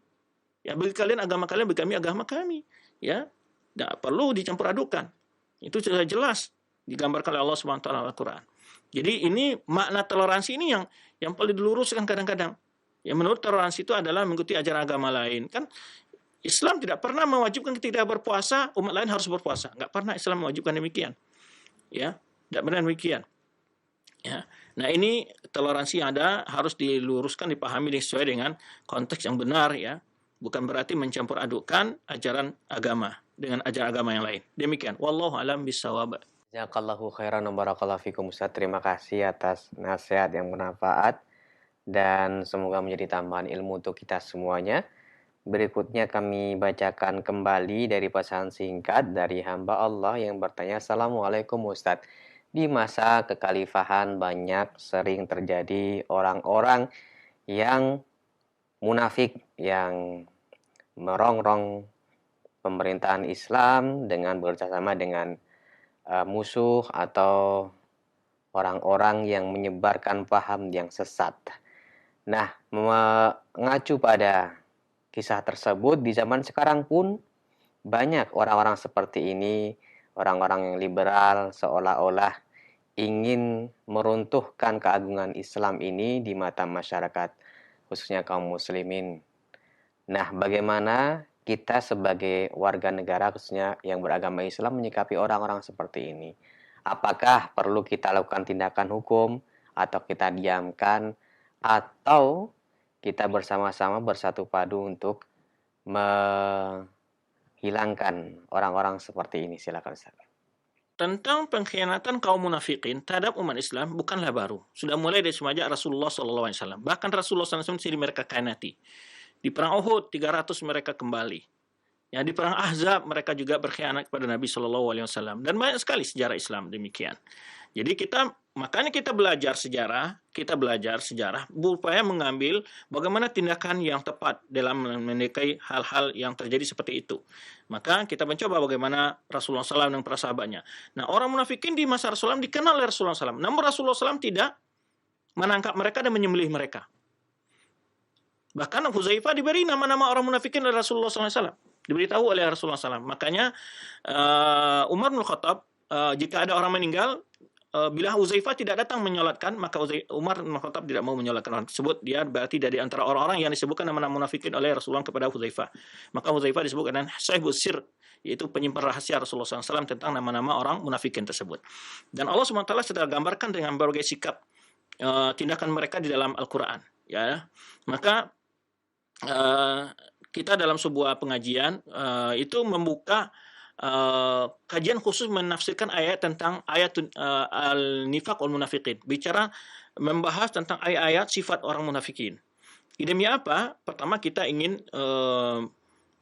Ya, bagi kalian agama kalian, bagi kami agama kami. Ya, tidak perlu dicampur adukan. Itu sudah jelas digambarkan oleh Allah Subhanahu wa taala Al-Qur'an. Jadi ini makna toleransi ini yang perlu diluruskan kadang-kadang. Ya, menurut toleransi itu adalah mengikuti ajaran agama lain. Kan Islam tidak pernah mewajibkan kita berpuasa, umat lain harus berpuasa. Enggak pernah Islam mewajibkan demikian. Ya, tidak benar demikian. Ya. Nah, ini toleransi yang ada harus diluruskan, dipahami sesuai dengan konteks yang benar ya. Bukan berarti mencampur adukkan ajaran agama dengan ajaran agama yang lain. Demikian. Wallahu a'lam bishawab. Jazakallahu khairan wa barakallahu fikum Ustaz. Terima kasih atas nasihat yang bermanfaat dan semoga menjadi tambahan ilmu untuk kita semuanya. Berikutnya kami bacakan kembali dari pesan singkat dari hamba Allah yang bertanya, Assalamualaikum Ustaz. Di masa kekhalifahan banyak sering terjadi orang-orang yang munafik yang merongrong pemerintahan Islam dengan bekerjasama dengan musuh atau orang-orang yang menyebarkan paham yang sesat. Nah, mengacu pada kisah tersebut, di zaman sekarang pun banyak orang-orang seperti ini, orang-orang yang liberal seolah-olah ingin meruntuhkan keagungan Islam ini di mata masyarakat, khususnya kaum muslimin. Nah, bagaimana kita sebagai warga negara khususnya yang beragama Islam menyikapi orang-orang seperti ini? Apakah perlu kita lakukan tindakan hukum atau kita diamkan atau kita bersama-sama bersatu padu untuk menghilangkan orang-orang seperti ini? Silakan Ustaz. Tentang pengkhianatan kaum munafikin terhadap umat Islam bukanlah baru. Sudah mulai dari semenjak Rasulullah SAW. Bahkan Rasulullah SAW sendiri mereka khianati. Di perang Uhud 300 mereka kembali. Ya, di perang Ahzab mereka juga berkhianat kepada Nabi SAW. Dan banyak sekali sejarah Islam demikian. Jadi makanya kita belajar sejarah, berupaya mengambil bagaimana tindakan yang tepat dalam menikahi hal-hal yang terjadi seperti itu. Maka kita mencoba bagaimana Rasulullah SAW dan para sahabatnya. Nah, orang munafikin di masa Rasulullah SAW dikenal oleh Rasulullah SAW. Namun Rasulullah SAW tidak menangkap mereka dan menyembelih mereka. Bahkan Huzaifah diberi nama-nama orang munafikin oleh Rasulullah SAW. Diberitahu oleh Rasulullah SAW. Makanya Umar bin Khattab, jika ada orang meninggal, bila Huzaifah tidak datang menyolatkan, maka Umar bin Khattab tidak mau menyolatkan orang tersebut. Dia berarti dari antara orang-orang yang disebutkan nama-nama munafikin oleh Rasulullah kepada Huzaifah. Maka Huzaifah disebutkan dengan Sahibus Sir, yaitu penyimpan rahasia Rasulullah SAW tentang nama-nama orang munafikin tersebut. Dan Allah SWT sudah gambarkan dengan berbagai sikap tindakan mereka di dalam Al-Quran. Ya, maka kita dalam sebuah pengajian itu membuka kajian khusus menafsirkan ayat tentang ayat al-nifaq wal munafiqin, bicara membahas tentang ayat-ayat sifat orang munafikin. Demi apa? Pertama kita ingin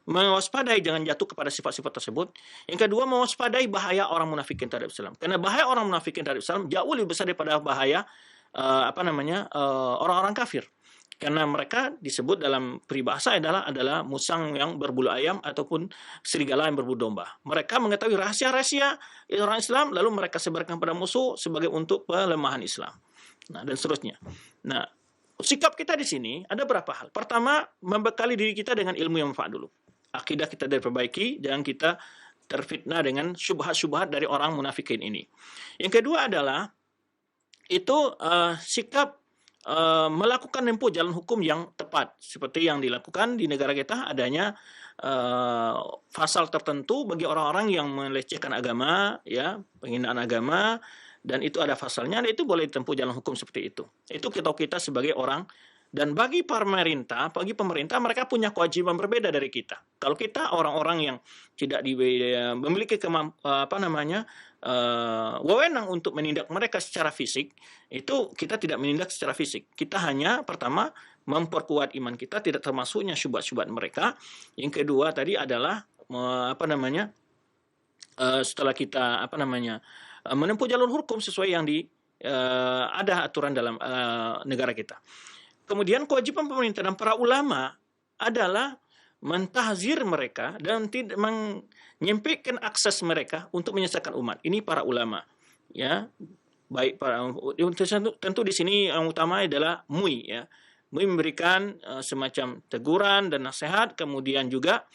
mewaspadai jangan jatuh kepada sifat-sifat tersebut. Yang kedua mewaspadai bahaya orang munafikin terhadap Islam. Karena bahaya orang munafikin terhadap Islam jauh lebih besar daripada bahaya orang-orang kafir. Karena mereka disebut dalam peribahasa adalah musang yang berbulu ayam ataupun serigala yang berbulu domba. Mereka mengetahui rahasia-rahasia orang Islam, lalu mereka sebarkan pada musuh sebagai untuk pelemahan Islam. Nah, dan seterusnya. Nah, sikap kita di sini ada berapa hal. Pertama, membekali diri kita dengan ilmu yang manfaat dulu. Akidah kita diperbaiki, jangan kita terfitnah dengan syubhat-syubhat dari orang munafikin ini. Yang kedua adalah itu sikap melakukan tempuh jalan hukum yang tepat, seperti yang dilakukan di negara kita. Adanya pasal tertentu bagi orang-orang yang melecehkan agama, ya, penghinaan agama, dan itu ada pasalnya, dan itu boleh ditempuh jalan hukum seperti itu. Itu kita sebagai orang. Dan bagi pemerintah mereka punya kewajiban berbeda dari kita. Kalau kita orang-orang yang tidak memiliki wewenang untuk menindak mereka secara fisik, itu kita tidak menindak secara fisik. Kita hanya pertama memperkuat iman kita, tidak termasuknya syubhat-syubhat mereka. Yang kedua tadi adalah setelah kita menempuh jalur hukum sesuai yang ada aturan dalam negara kita. Kemudian kewajiban pemerintah dan para ulama adalah mentahzir mereka dan tidak menyempitkan akses mereka untuk menyesatkan umat. Ini para ulama, ya. Baik tentu di sini yang utama adalah MUI, ya. MUI memberikan semacam teguran dan nasihat, kemudian juga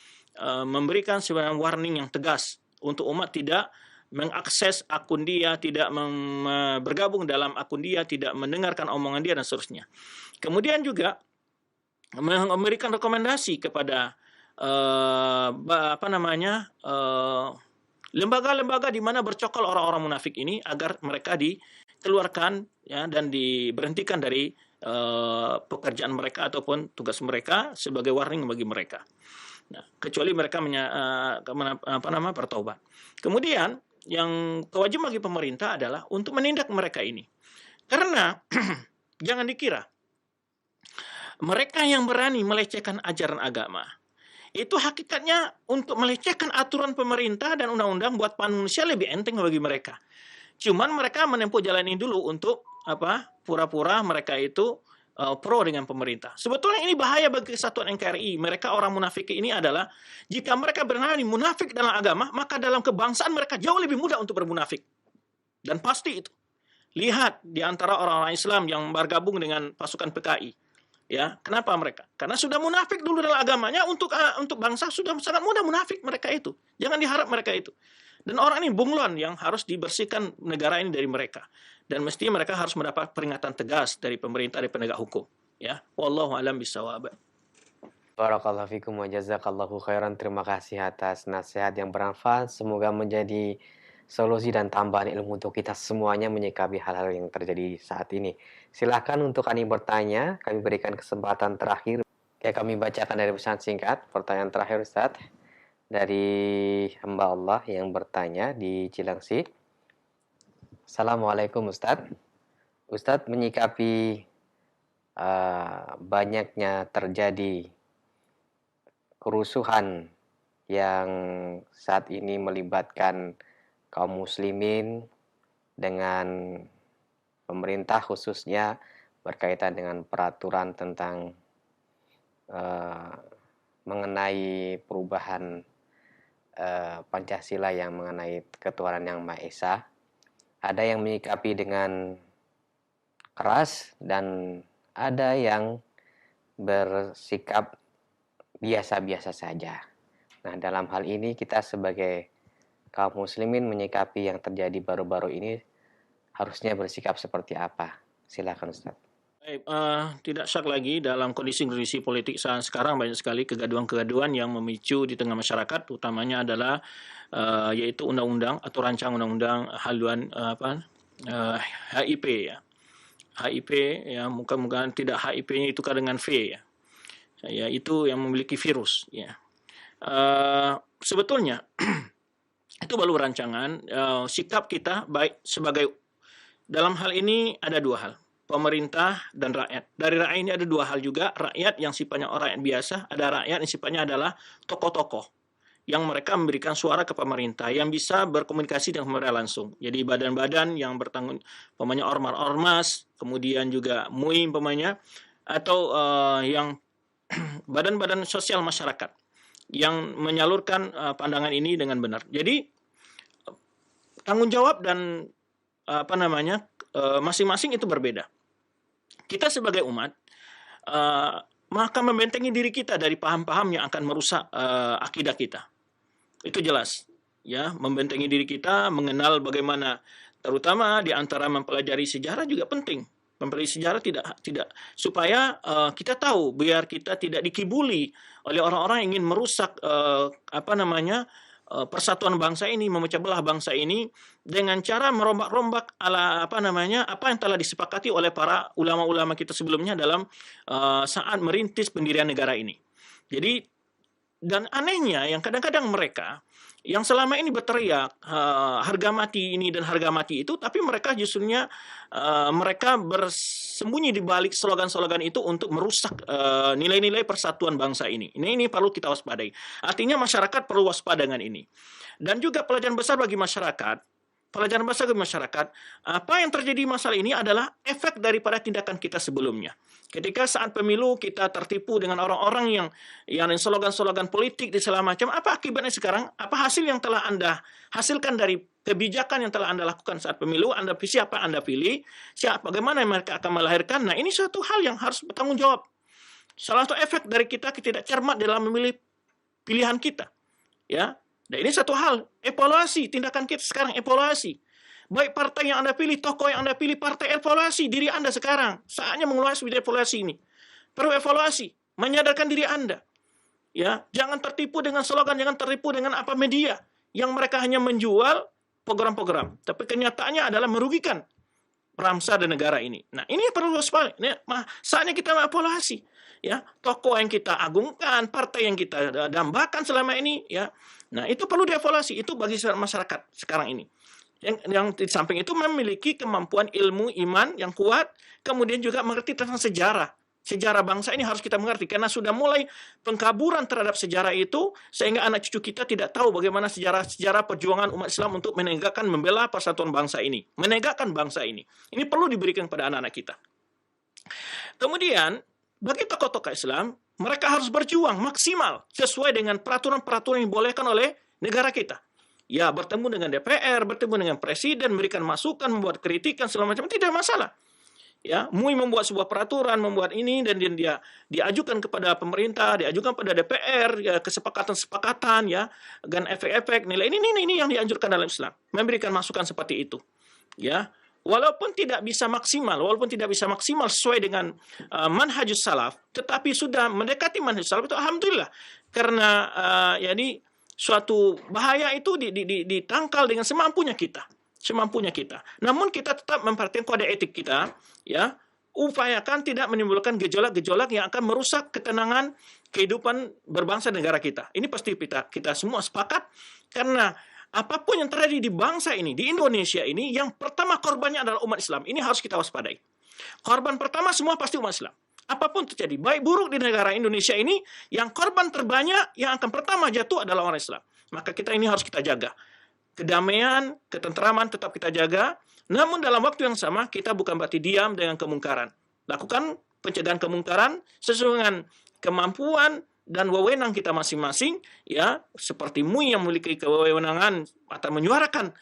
memberikan sebuah warning yang tegas untuk umat tidak mengakses akun dia, tidak bergabung dalam akun dia, tidak mendengarkan omongan dia dan seterusnya. Kemudian juga memberikan rekomendasi kepada lembaga-lembaga di mana bercokol orang-orang munafik ini agar mereka dikeluarkan ya dan diberhentikan dari pekerjaan mereka ataupun tugas mereka sebagai warning bagi mereka. Nah, kecuali mereka bertaubat. Kemudian yang kewajiban bagi pemerintah adalah untuk menindak mereka ini. Karena jangan dikira mereka yang berani melecehkan ajaran agama itu hakikatnya untuk melecehkan aturan pemerintah dan undang-undang buat manusia lebih enteng bagi mereka. Cuman mereka menempuh jalan ini dulu untuk pura-pura mereka itu pro dengan pemerintah. Sebetulnya ini bahaya bagi kesatuan NKRI. Mereka orang munafik ini adalah jika mereka berani munafik dalam agama, maka dalam kebangsaan mereka jauh lebih mudah untuk bermunafik. Dan pasti itu. Lihat di antara orang-orang Islam yang bergabung dengan pasukan PKI. Ya, kenapa mereka? Karena sudah munafik dulu dalam agamanya, untuk bangsa sudah sangat mudah munafik mereka itu. Jangan diharap mereka itu. Dan orang ini bunglon yang harus dibersihkan negara ini dari mereka. Dan mestinya mereka harus mendapat peringatan tegas dari pemerintah dan penegak hukum. Ya, wallahu a'lam bishawab. Barakallahu fikum wa jazakallahu khairan. Terima kasih atas nasihat yang bermanfaat. Semoga menjadi solusi dan tambahan ilmu untuk kita semuanya menyikapi hal-hal yang terjadi saat ini. Silahkan untuk kami bertanya. Kami berikan kesempatan terakhir. Kami bacakan dari pesan singkat. Pertanyaan terakhir, Ustaz. Dari hamba Allah yang bertanya di Cilengsi. Assalamualaikum Ustadz. Ustadz menyikapi banyaknya terjadi kerusuhan yang saat ini melibatkan kaum muslimin dengan pemerintah, khususnya berkaitan dengan peraturan tentang mengenai perubahan Pancasila yang mengenai ketuhanan yang Maha Esa. Ada yang menyikapi dengan keras dan ada yang bersikap biasa-biasa saja. Nah, dalam hal ini kita sebagai kaum muslimin menyikapi yang terjadi baru-baru ini harusnya bersikap seperti apa? Silakan Ustaz. Baik, tidak syak lagi dalam kondisi politik saat sekarang banyak sekali kegaduhan-kegaduhan yang memicu di tengah masyarakat, utamanya adalah yaitu undang-undang atau rancang undang-undang haluan HIP ya. HIP ya, mudah-mudahan tidak HIP-nya itu dengan V ya. Ya, itu yang memiliki virus ya. Sebetulnya itu baru rancangan. Sikap kita baik sebagai dalam hal ini ada dua hal. Pemerintah dan rakyat. Dari rakyat ini ada dua hal juga. Rakyat yang sifatnya orang biasa, ada rakyat yang sifatnya adalah tokoh-tokoh yang mereka memberikan suara ke pemerintah, yang bisa berkomunikasi dengan pemerintah langsung. Jadi badan-badan yang bertanggung, pemanya ormas, kemudian juga MUI pemanya, atau yang badan-badan sosial masyarakat yang menyalurkan pandangan ini dengan benar. Jadi tanggung jawab dan masing-masing itu berbeda. Kita sebagai umat maka membentengi diri kita dari paham-paham yang akan merusak akidah kita. Itu jelas, ya, membentengi diri kita, mengenal bagaimana, terutama di antara mempelajari sejarah juga penting. Mempelajari sejarah tidak supaya kita tahu, biar kita tidak dikibuli oleh orang-orang yang ingin merusak persatuan bangsa ini, memecah belah bangsa ini dengan cara merombak-rombak apa yang telah disepakati oleh para ulama-ulama kita sebelumnya dalam saat merintis pendirian negara ini. Jadi, dan anehnya yang kadang-kadang mereka yang selama ini berteriak harga mati ini dan harga mati itu, tapi mereka justrunya mereka bersembunyi di balik slogan-slogan itu untuk merusak nilai-nilai persatuan bangsa ini. Ini perlu kita waspadai. Artinya masyarakat perlu waspada dengan ini. Dan juga pelajaran besar bagi masyarakat, apa yang terjadi masalah ini adalah efek daripada tindakan kita sebelumnya. Ketika saat pemilu kita tertipu dengan orang-orang yang slogan-slogan politik di segala macam, apa akibatnya sekarang? Apa hasil yang telah Anda hasilkan dari kebijakan yang telah Anda lakukan saat pemilu? Anda siapa Anda pilih? Bagaimana mereka akan melahirkan? Nah, ini suatu hal yang harus bertanggung jawab. Salah satu efek dari kita tidak cermat dalam memilih pilihan kita. Ya, Dan ini satu hal, evaluasi, tindakan kita sekarang evaluasi. Baik partai yang Anda pilih, tokoh yang Anda pilih, partai, evaluasi diri Anda sekarang. Saatnya mengeluarkan evaluasi ini. Perlu evaluasi, menyadarkan diri Anda. Ya, jangan tertipu dengan slogan, jangan tertipu dengan apa media yang mereka hanya menjual program-program, tapi kenyataannya adalah merugikan bangsa dan negara ini. Nah, ini perlu waspada. Saatnya kita evaluasi. Ya, tokoh yang kita agungkan, partai yang kita dambakan selama ini, ya. Nah, itu perlu dievaluasi. Itu bagi masyarakat sekarang ini. Yang di samping itu memiliki kemampuan ilmu iman yang kuat, kemudian juga mengerti tentang sejarah. Sejarah bangsa ini harus kita mengerti, karena sudah mulai pengkaburan terhadap sejarah itu, sehingga anak cucu kita tidak tahu bagaimana sejarah perjuangan umat Islam untuk menegakkan, membela persatuan bangsa ini, menegakkan bangsa ini. Ini perlu diberikan kepada anak-anak kita. Kemudian, bagi tokoh-tokoh Islam, mereka harus berjuang maksimal sesuai dengan peraturan-peraturan yang dibolehkan oleh negara kita. Ya, bertemu dengan DPR, bertemu dengan presiden, memberikan masukan, membuat kritikan, segala macam, tidak masalah. Ya, MUI membuat sebuah peraturan, membuat ini, dan dia diajukan kepada pemerintah, diajukan pada DPR, ya, kesepakatan-sepakatan, ya, dan efek-efek nilai ini yang dianjurkan dalam Islam, memberikan masukan seperti itu. Ya, walaupun tidak bisa maksimal sesuai dengan manhajus salaf, tetapi sudah mendekati manhajus salaf itu alhamdulillah, karena jadi suatu bahaya itu ditangkal dengan semampunya kita. Namun kita tetap memperhatikan kode etik kita, ya, upayakan tidak menimbulkan gejolak-gejolak yang akan merusak ketenangan kehidupan berbangsa negara kita. Ini pasti kita semua sepakat, karena apapun yang terjadi di bangsa ini, di Indonesia ini, yang pertama korbannya adalah umat Islam. Ini harus kita waspadai. Korban pertama semua pasti umat Islam. Apapun terjadi, baik buruk di negara Indonesia ini, yang korban terbanyak yang akan pertama jatuh adalah orang Islam. Maka kita ini harus kita jaga. Kedamaian, ketentraman tetap kita jaga, namun dalam waktu yang sama kita bukan berarti diam dengan kemungkaran. Lakukan pencegahan kemungkaran sesuai dengan kemampuan dan wewenang kita masing-masing, ya, seperti MUI yang memiliki kewenangan atau menyuarakan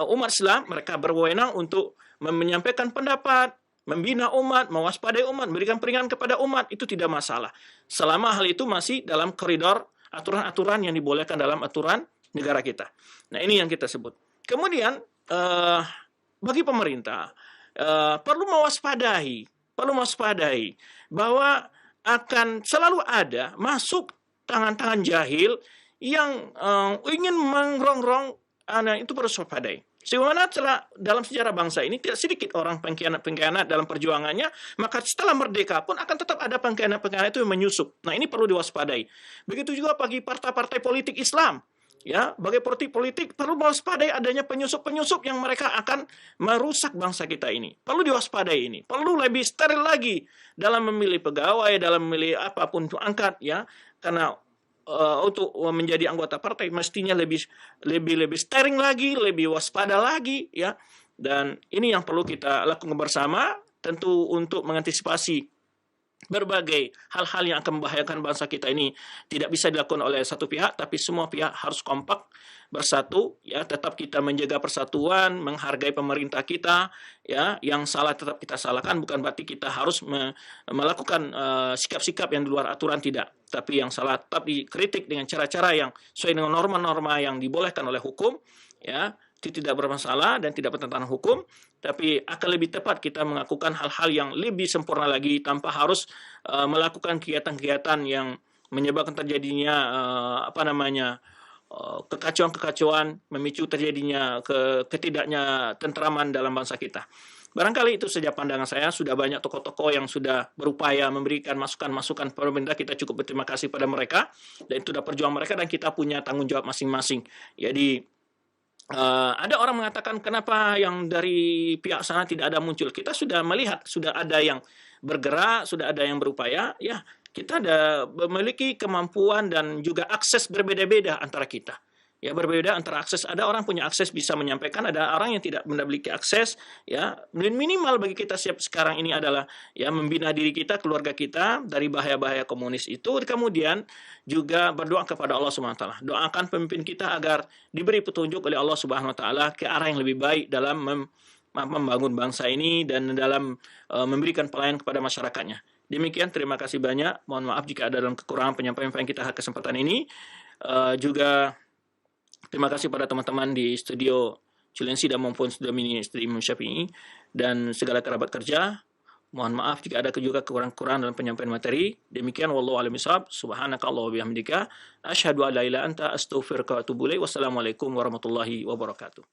umat Islam, mereka berwenang untuk menyampaikan pendapat, membina umat, mewaspadai umat, memberikan peringatan kepada umat, itu tidak masalah. Selama hal itu masih dalam koridor aturan-aturan yang dibolehkan dalam aturan negara kita. Nah, ini yang kita sebut. Kemudian, bagi pemerintah, perlu mewaspadai bahwa akan selalu ada masuk tangan-tangan jahil yang ingin mengrongrong, itu perlu waspadai. Sebagaimana dalam sejarah bangsa ini tidak sedikit orang pengkhianat dalam perjuangannya, maka setelah merdeka pun akan tetap ada pengkhianat itu yang menyusup. Nah, ini perlu diwaspadai. Begitu juga bagi partai-partai politik Islam. Ya, bagi politik perlu mewaspadai adanya penyusup-penyusup yang mereka akan merusak bangsa kita ini. Perlu diwaspadai ini. Perlu lebih steril lagi dalam memilih pegawai, dalam memilih apapun untuk angkat, ya. Karena untuk menjadi anggota partai mestinya lebih steril lagi, lebih waspada lagi, ya. Dan ini yang perlu kita lakukan bersama, tentu untuk mengantisipasi berbagai hal-hal yang akan membahayakan bangsa kita ini. Tidak bisa dilakukan oleh satu pihak, tapi semua pihak harus kompak bersatu, ya. Tetap kita menjaga persatuan, menghargai pemerintah kita, ya. Yang salah tetap kita salahkan, bukan berarti kita harus melakukan sikap-sikap yang di luar aturan, tidak. Tapi yang salah tetap dikritik dengan cara-cara yang sesuai dengan norma-norma yang dibolehkan oleh hukum, ya. Itu tidak bermasalah dan tidak bertentangan hukum, tapi akan lebih tepat kita melakukan hal-hal yang lebih sempurna lagi tanpa harus melakukan kegiatan-kegiatan yang menyebabkan terjadinya kekacauan-kekacauan, memicu terjadinya ketidaknya tentraman dalam bangsa kita. Barangkali itu saja pandangan saya. Sudah banyak tokoh-tokoh yang sudah berupaya memberikan masukan-masukan pemerintah. Kita cukup berterima kasih pada mereka, dan itu sudah perjuangan mereka, dan kita punya tanggung jawab masing-masing. Jadi ada orang mengatakan kenapa yang dari pihak sana tidak ada muncul. Kita sudah melihat, sudah ada yang bergerak, sudah ada yang berupaya. Ya, kita ada memiliki kemampuan dan juga akses berbeda-beda antara kita. Ya, berbeda antara akses. Ada orang punya akses bisa menyampaikan, ada orang yang tidak memiliki akses. Ya, minimal bagi kita sekarang ini adalah ya membina diri kita, keluarga kita dari bahaya-bahaya komunis itu. Kemudian juga berdoa kepada Allah Subhanahu wa taala. Doakan pemimpin kita agar diberi petunjuk oleh Allah Subhanahu wa taala ke arah yang lebih baik dalam membangun bangsa ini dan dalam memberikan pelayanan kepada masyarakatnya. Demikian, terima kasih banyak. Mohon maaf jika ada dalam kekurangan penyampaian kita kesempatan ini. Juga Terima kasih pada teman-teman di studio Cilensi dan maupun studio mini Istri Imam Syafi'i dan segala kerabat kerja. Mohon maaf jika ada juga kekurangan dalam penyampaian materi. Demikian wallahu a'lam bishawab. Subhanaka Allahumma bihamdika asyhadu an la ilaha illa anta astaghfiruka wa atubu ilaik. Wassalamualaikum warahmatullahi wabarakatuh.